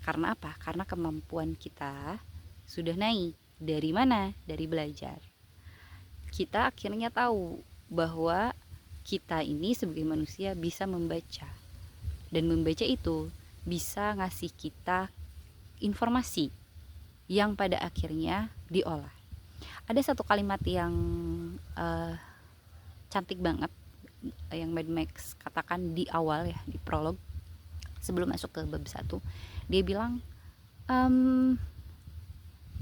Karena apa? Karena kemampuan kita sudah naik. Dari mana? Dari belajar. Kita akhirnya tahu bahwa kita ini sebagai manusia bisa membaca, dan membaca itu bisa ngasih kita informasi yang pada akhirnya diolah. Ada satu kalimat yang cantik banget yang Mad Max katakan di awal ya, di prolog sebelum masuk ke bab 1. Dia bilang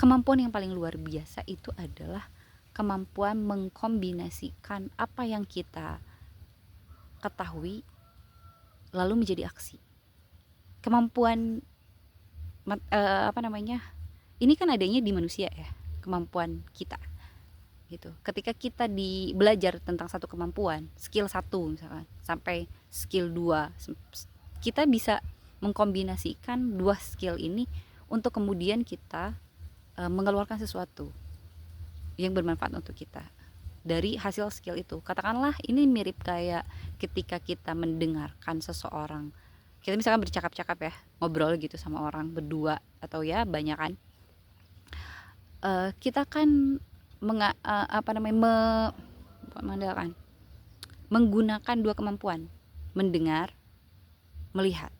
kemampuan yang paling luar biasa itu adalah kemampuan mengkombinasikan apa yang kita ketahui lalu menjadi aksi. Kemampuan ini kan adanya di manusia ya, kemampuan kita gitu. Ketika kita belajar tentang satu kemampuan, skill 1 misalkan sampai skill 2, kita bisa mengkombinasikan dua skill ini untuk kemudian kita mengeluarkan sesuatu yang bermanfaat untuk kita dari hasil skill itu. Katakanlah ini mirip kayak ketika kita mendengarkan seseorang, kita misalkan bercakap-cakap ya, ngobrol gitu sama orang berdua atau ya banyak kan, kita kan menggunakan dua kemampuan, mendengar, melihat,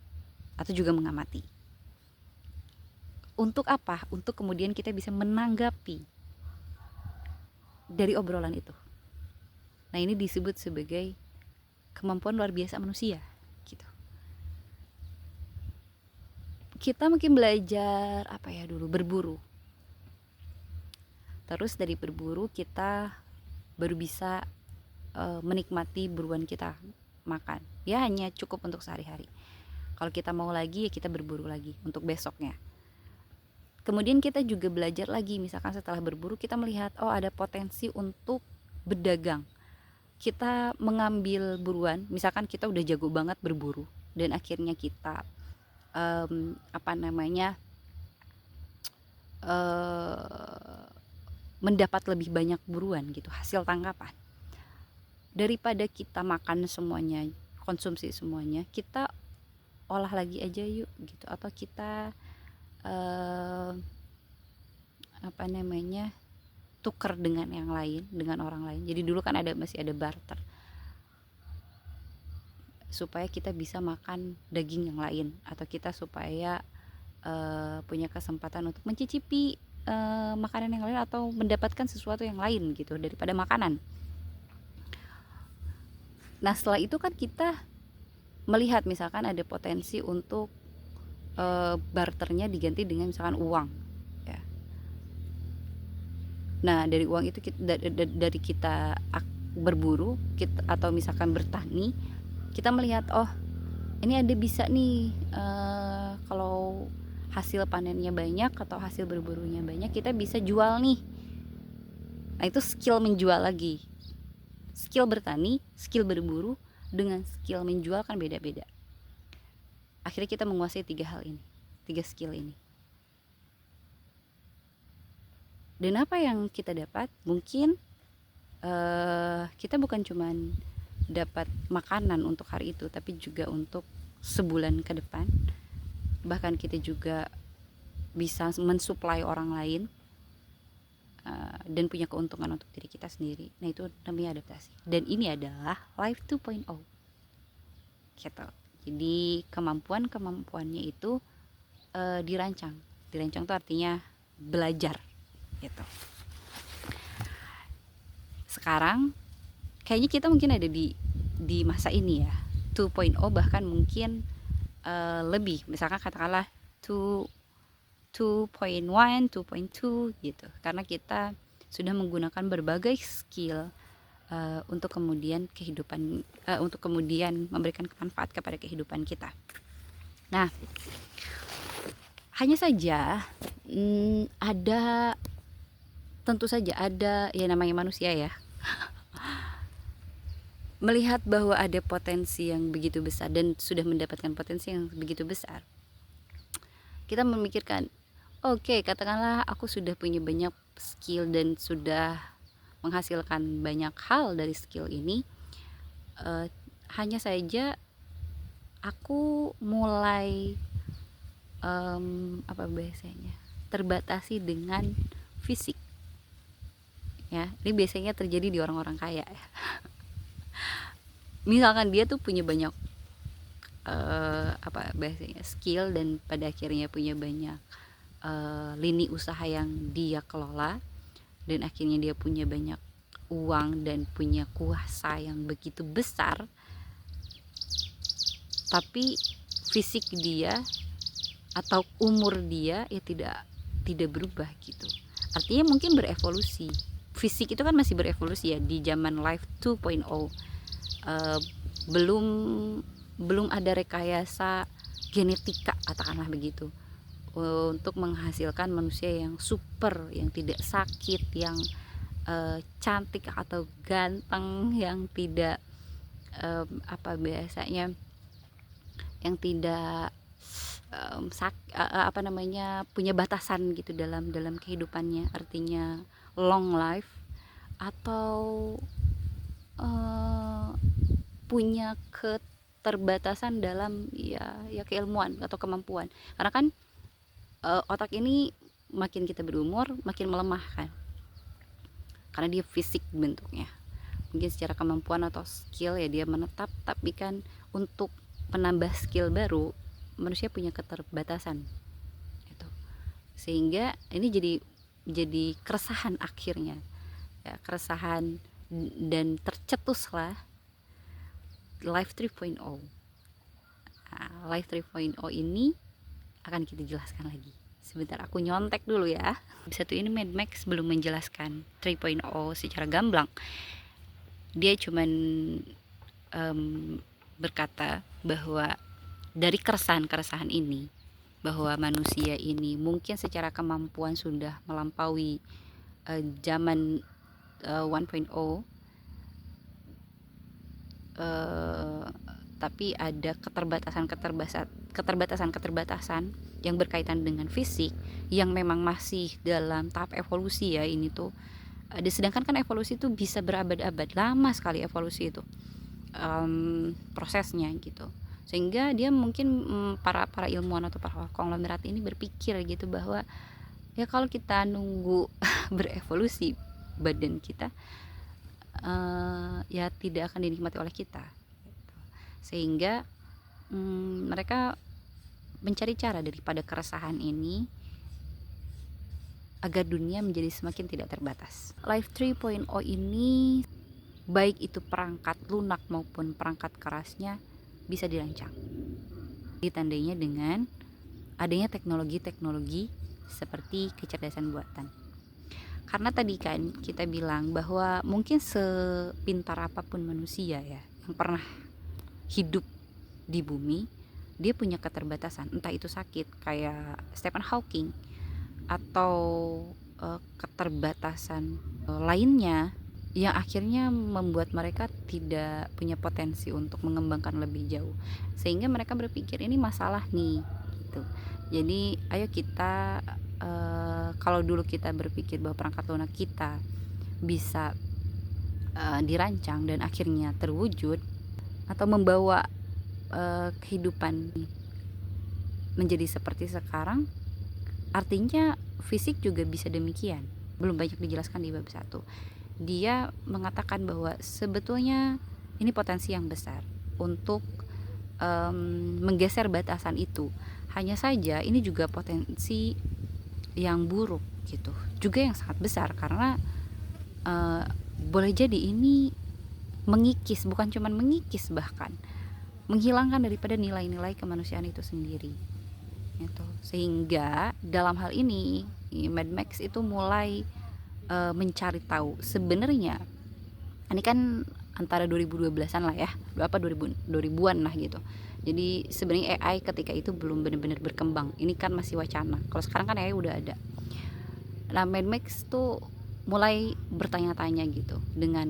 atau juga mengamati. Untuk apa? Untuk kemudian kita bisa menanggapi dari obrolan itu. Nah, ini disebut sebagai kemampuan luar biasa manusia gitu. kita mungkin belajar apa ya dulu, berburu. Terus dari berburu kita baru bisa menikmati buruan kita makan. Ya hanya cukup untuk sehari-hari. Kalau kita mau lagi ya kita berburu lagi untuk besoknya. Kemudian kita juga belajar lagi, misalkan setelah berburu kita melihat oh ada potensi untuk berdagang. Kita mengambil buruan, misalkan kita udah jago banget berburu dan akhirnya kita apa namanya mendapat lebih banyak buruan gitu, hasil tangkapan. Daripada kita makan semuanya, konsumsi semuanya, kita olah lagi aja yuk gitu, atau kita apa namanya tukar dengan yang lain, dengan orang lain. Jadi dulu kan masih ada barter supaya kita bisa makan daging yang lain, atau kita supaya punya kesempatan untuk mencicipi makanan yang lain atau mendapatkan sesuatu yang lain gitu daripada makanan. Nah setelah itu kan kita melihat misalkan ada potensi untuk barternya diganti dengan misalkan uang ya. Nah dari uang itu dari kita berburu atau misalkan bertani, kita melihat oh ini ada bisa nih kalau hasil panennya banyak atau hasil berburunya banyak, kita bisa jual nih. Nah itu skill menjual lagi. Skill bertani, skill berburu dengan skill menjual kan beda-beda. Akhirnya kita menguasai 3 hal ini, 3 skill ini. Dan apa yang kita dapat? Mungkin kita bukan cuman dapat makanan untuk hari itu, tapi juga untuk sebulan ke depan. Bahkan kita juga bisa mensuplai orang lain dan punya keuntungan untuk diri kita sendiri. Nah itu namanya adaptasi. Dan ini adalah Life 2.0 gitu. Jadi kemampuannya itu dirancang itu artinya belajar gitu. Sekarang kayaknya kita mungkin ada di masa ini ya 2.0, bahkan mungkin lebih, misalkan katakanlah 2.1, 2.2 gitu, karena kita sudah menggunakan berbagai skill untuk kemudian untuk kemudian memberikan manfaat kepada kehidupan kita. Nah hanya saja tentu saja ada ya namanya manusia ya, melihat bahwa ada potensi yang begitu besar dan sudah mendapatkan potensi yang begitu besar, kita memikirkan oke, katakanlah aku sudah punya banyak skill dan sudah menghasilkan banyak hal dari skill ini, hanya saja aku mulai apa bahasanya, terbatasi dengan fisik ya. Ini biasanya terjadi di orang-orang kaya ya. Misalkan dia tuh punya banyak apa bahasanya skill dan pada akhirnya punya banyak lini usaha yang dia kelola, dan akhirnya dia punya banyak uang dan punya kuasa yang begitu besar, tapi fisik dia atau umur dia ya tidak berubah gitu. Artinya mungkin berevolusi. Fisik itu kan masih berevolusi ya di zaman Life 2.0. Belum ada rekayasa genetika katakanlah begitu untuk menghasilkan manusia yang super, yang tidak sakit, yang cantik atau ganteng, yang tidak apa biasanya, yang tidak apa namanya punya batasan gitu dalam kehidupannya, artinya long life, atau punya keterbatasan dalam ya keilmuan atau kemampuan. Karena kan otak ini makin kita berumur makin melemah kan, karena dia fisik bentuknya. Mungkin secara kemampuan atau skill ya dia menetap, tapi kan untuk menambah skill baru manusia punya keterbatasan gitu. Sehingga ini jadi keresahan akhirnya ya, keresahan, dan tercetuslah Life 3.0. Nah, Life 3.0 ini akan kita jelaskan lagi. Sebentar aku nyontek dulu ya. Satu ini Mad Max belum menjelaskan 3.0 secara gamblang. Dia cuman berkata bahwa dari keresahan-keresahan ini, bahwa manusia ini mungkin secara kemampuan sudah melampaui zaman 1.0, tapi ada keterbatasan yang berkaitan dengan fisik yang memang masih dalam tahap evolusi ya. Ini tuh sedangkan kan evolusi itu bisa berabad-abad, lama sekali evolusi itu prosesnya gitu, sehingga dia mungkin para ilmuwan atau para konglomerat ini berpikir gitu bahwa ya kalau kita nunggu berevolusi badan kita ya tidak akan dinikmati oleh kita gitu. Sehingga mereka mencari cara daripada keresahan ini agar dunia menjadi semakin tidak terbatas. Life 3.0 ini baik itu perangkat lunak maupun perangkat kerasnya bisa dirancang. Ditandainya dengan adanya teknologi-teknologi seperti kecerdasan buatan. Karena tadi kan kita bilang bahwa mungkin sepintar apapun manusia ya yang pernah hidup di bumi, dia punya keterbatasan, entah itu sakit kayak Stephen Hawking atau keterbatasan lainnya yang akhirnya membuat mereka tidak punya potensi untuk mengembangkan lebih jauh, sehingga mereka berpikir ini masalah nih gitu. Jadi ayo kita kalau dulu kita berpikir bahwa perangkat lunak kita bisa dirancang dan akhirnya terwujud atau membawa kehidupan menjadi seperti sekarang, artinya fisik juga bisa demikian. Belum banyak dijelaskan di bab 1. Dia mengatakan bahwa sebetulnya ini potensi yang besar untuk menggeser batasan itu. Hanya saja ini juga potensi yang buruk gitu, juga yang sangat besar, karena boleh jadi ini mengikis, bukan cuma mengikis, bahkan menghilangkan daripada nilai-nilai kemanusiaan itu sendiri gitu. Sehingga dalam hal ini Mad Max itu mulai mencari tahu sebenarnya, ini kan antara 2012-an lah ya, 2000-an lah gitu. Jadi sebenarnya AI ketika itu belum benar-benar berkembang. Ini kan masih wacana. Kalau sekarang kan AI udah ada. Nah, Mad Max tuh mulai bertanya-tanya gitu dengan,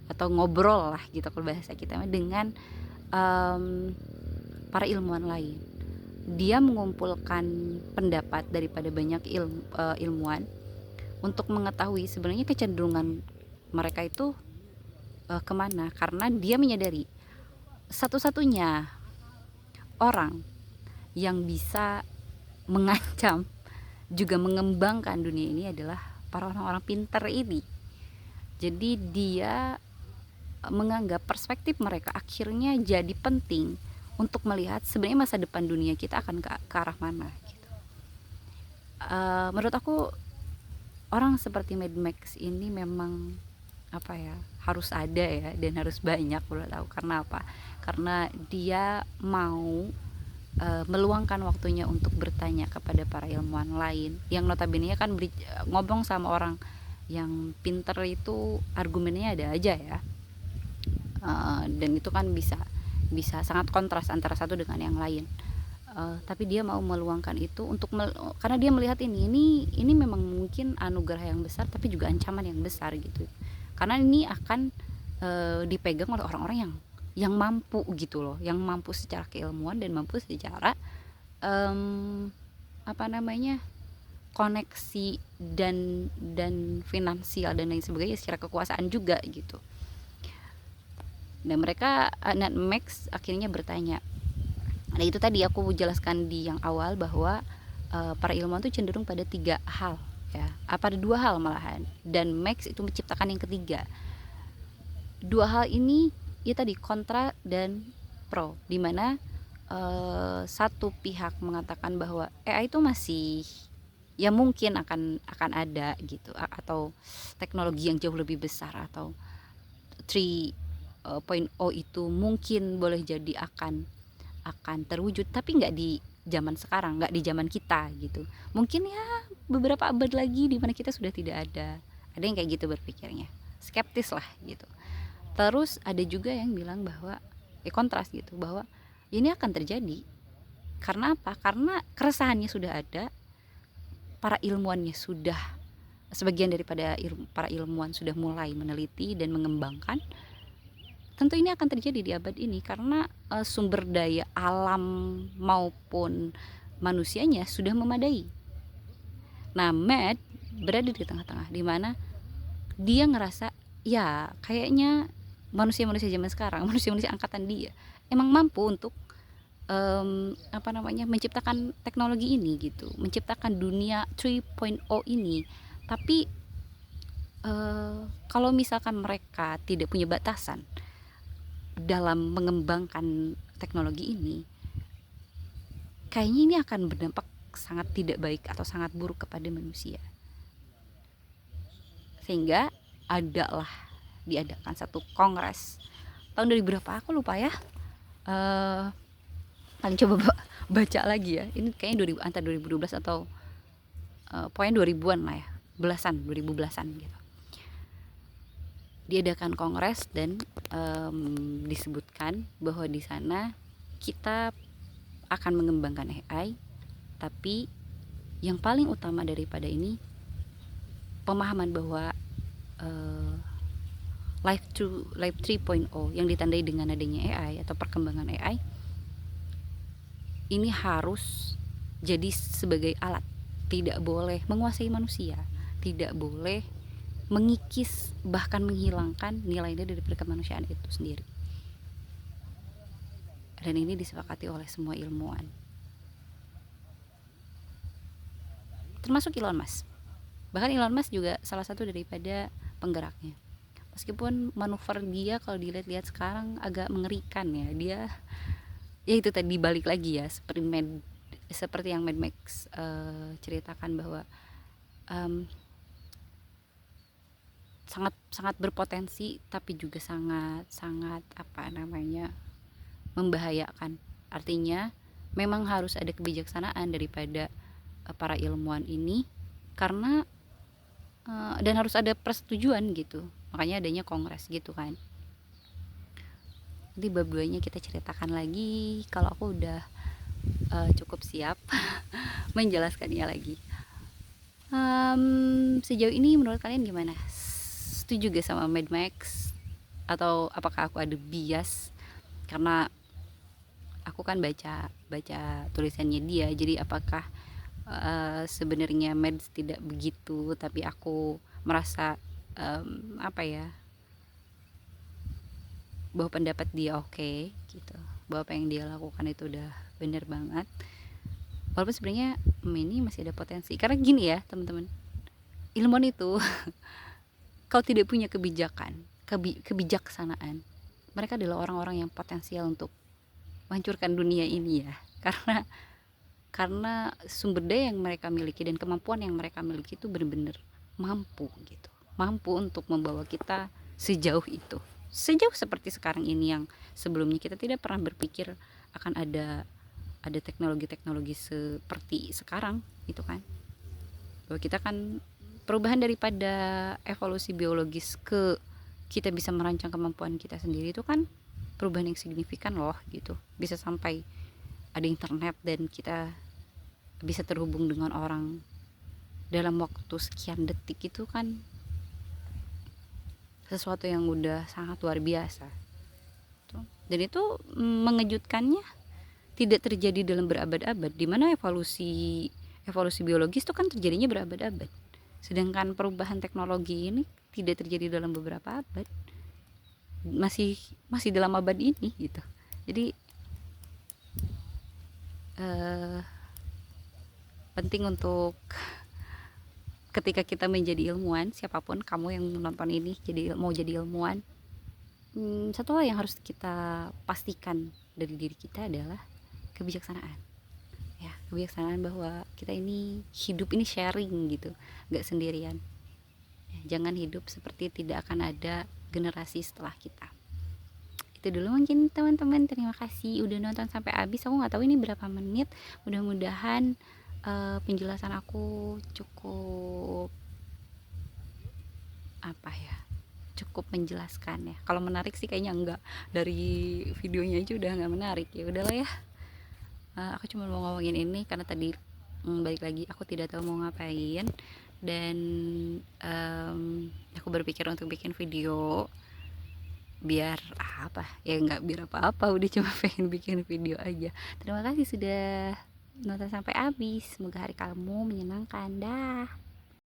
atau ngobrol lah gitu kalau bahasa kita, dengan para ilmuwan lain. Dia mengumpulkan pendapat daripada banyak ilmuwan untuk mengetahui sebenarnya kecenderungan mereka itu kemana, karena dia menyadari satu-satunya orang yang bisa mengancam juga mengembangkan dunia ini adalah para orang-orang pintar ini. Jadi dia menganggap perspektif mereka akhirnya jadi penting untuk melihat sebenarnya masa depan dunia kita akan ke arah mana gitu. Menurut aku orang seperti Mad Max ini memang apa ya, harus ada ya, dan harus banyak menurut aku. Karena apa? Karena dia mau meluangkan waktunya untuk bertanya kepada para ilmuwan lain yang notabene kan ngomong sama orang yang pinter itu argumennya ada aja ya, dan itu kan bisa sangat kontras antara satu dengan yang lain. Tapi dia mau meluangkan itu untuk karena dia melihat ini memang mungkin anugerah yang besar tapi juga ancaman yang besar gitu, karena ini akan dipegang oleh orang-orang yang mampu gitu loh, yang mampu secara keilmuan dan mampu secara koneksi dan finansial dan lain sebagainya, secara kekuasaan juga gitu. Dan mereka Max akhirnya bertanya. Nah itu tadi aku jelaskan di yang awal bahwa para ilmuwan itu cenderung pada 3 hal ya, pada 2 hal malahan, dan Max itu menciptakan yang ketiga. 2 hal ini ya tadi kontra dan pro, dimana satu pihak mengatakan bahwa AI itu masih ya mungkin akan ada gitu, atau teknologi yang jauh lebih besar atau 3.0 itu mungkin boleh jadi akan terwujud, tapi nggak di zaman sekarang, nggak di zaman kita gitu. Mungkin ya beberapa abad lagi di mana kita sudah tidak ada yang kayak gitu berpikirnya, skeptis lah gitu. Terus ada juga yang bilang bahwa kontras gitu, bahwa ini akan terjadi karena apa, karena keresahannya sudah ada, para ilmuwannya sudah, sebagian daripada para ilmuwan sudah mulai meneliti dan mengembangkan. Tentu ini akan terjadi di abad ini karena sumber daya alam maupun manusianya sudah memadai. Nah, Matt berada di tengah-tengah, di mana dia ngerasa ya kayaknya manusia-manusia zaman sekarang, manusia-manusia angkatan dia emang mampu untuk menciptakan teknologi ini gitu, menciptakan dunia 3.0 ini. Tapi kalau misalkan mereka tidak punya batasan dalam mengembangkan teknologi ini, kayaknya ini akan berdampak sangat tidak baik atau sangat buruk kepada manusia. Sehingga diadakan satu kongres tahun 2000 berapa aku lupa ya. Kalian coba baca lagi ya. Ini kayaknya antara 2012 atau pokoknya 2000-an lah ya. 2000 belasan gitu. Diadakan kongres dan disebutkan bahwa di sana kita akan mengembangkan AI, tapi yang paling utama daripada ini pemahaman bahwa life 3.0 yang ditandai dengan adanya AI atau perkembangan AI ini harus jadi sebagai alat, tidak boleh menguasai manusia, tidak boleh mengikis bahkan menghilangkan nilai-nilai dari kemanusiaan itu sendiri. Dan ini disepakati oleh semua ilmuwan, termasuk Elon Musk. Bahkan Elon Musk juga salah satu daripada penggeraknya. Meskipun manuver dia kalau dilihat-lihat sekarang agak mengerikan ya, dia ya itu tadi balik lagi ya, seperti yang Mad Max ceritakan bahwa sangat berpotensi tapi juga sangat membahayakan. Artinya memang harus ada kebijaksanaan daripada para ilmuwan ini, karena dan harus ada persetujuan gitu, makanya adanya kongres gitu kan. Nanti bab 2-nya kita ceritakan lagi kalau aku udah cukup siap menjelaskannya lagi. Sejauh ini menurut kalian gimana? Setuju gak sama Mad Max? Atau apakah aku ada bias? Karena aku kan baca tulisannya dia, jadi apakah sebenarnya Mads tidak begitu, tapi aku merasa bahwa pendapat dia oke gitu, bahwa apa yang dia lakukan itu udah bener banget, walaupun sebenarnya ini masih ada potensi. Karena gini ya teman-teman, ilmuwan itu kalau tidak punya kebijaksanaan, mereka adalah orang-orang yang potensial untuk menghancurkan dunia ini ya, karena sumber daya yang mereka miliki dan kemampuan yang mereka miliki itu benar-benar mampu untuk membawa kita sejauh itu, sejauh seperti sekarang ini, yang sebelumnya kita tidak pernah berpikir akan ada teknologi-teknologi seperti sekarang itu kan. Bahwa kita kan perubahan daripada evolusi biologis ke kita bisa merancang kemampuan kita sendiri, itu kan perubahan yang signifikan loh gitu. Bisa sampai ada internet dan kita bisa terhubung dengan orang dalam waktu sekian detik, itu kan sesuatu yang udah sangat luar biasa. Dan itu mengejutkannya tidak terjadi dalam berabad-abad, dimana evolusi biologis itu kan terjadinya berabad-abad, sedangkan perubahan teknologi ini tidak terjadi dalam beberapa abad, masih dalam abad ini gitu. Jadi penting untuk ketika kita menjadi ilmuwan, siapapun kamu yang menonton ini mau jadi ilmuwan, satu hal yang harus kita pastikan dari diri kita adalah kebijaksanaan ya, kebijaksanaan bahwa kita ini hidup ini sharing gitu, nggak sendirian ya, jangan hidup seperti tidak akan ada generasi setelah kita. Itu Itu dulu mungkin teman-teman, terima kasih udah nonton sampai habis. Aku nggak tahu ini berapa menit, mudah-mudahan penjelasan aku cukup apa ya, cukup menjelaskan ya. Kalau menarik sih kayaknya enggak, dari videonya aja udah nggak menarik. Ya udahlah ya. Aku cuma mau ngomongin ini karena tadi balik lagi aku tidak tahu mau ngapain, dan aku berpikir untuk bikin video biar apa ya, nggak biar apa-apa, udah cuma pengen bikin video aja. Terima kasih sudah nonton sampai habis, semoga hari kamu menyenangkan. Dah.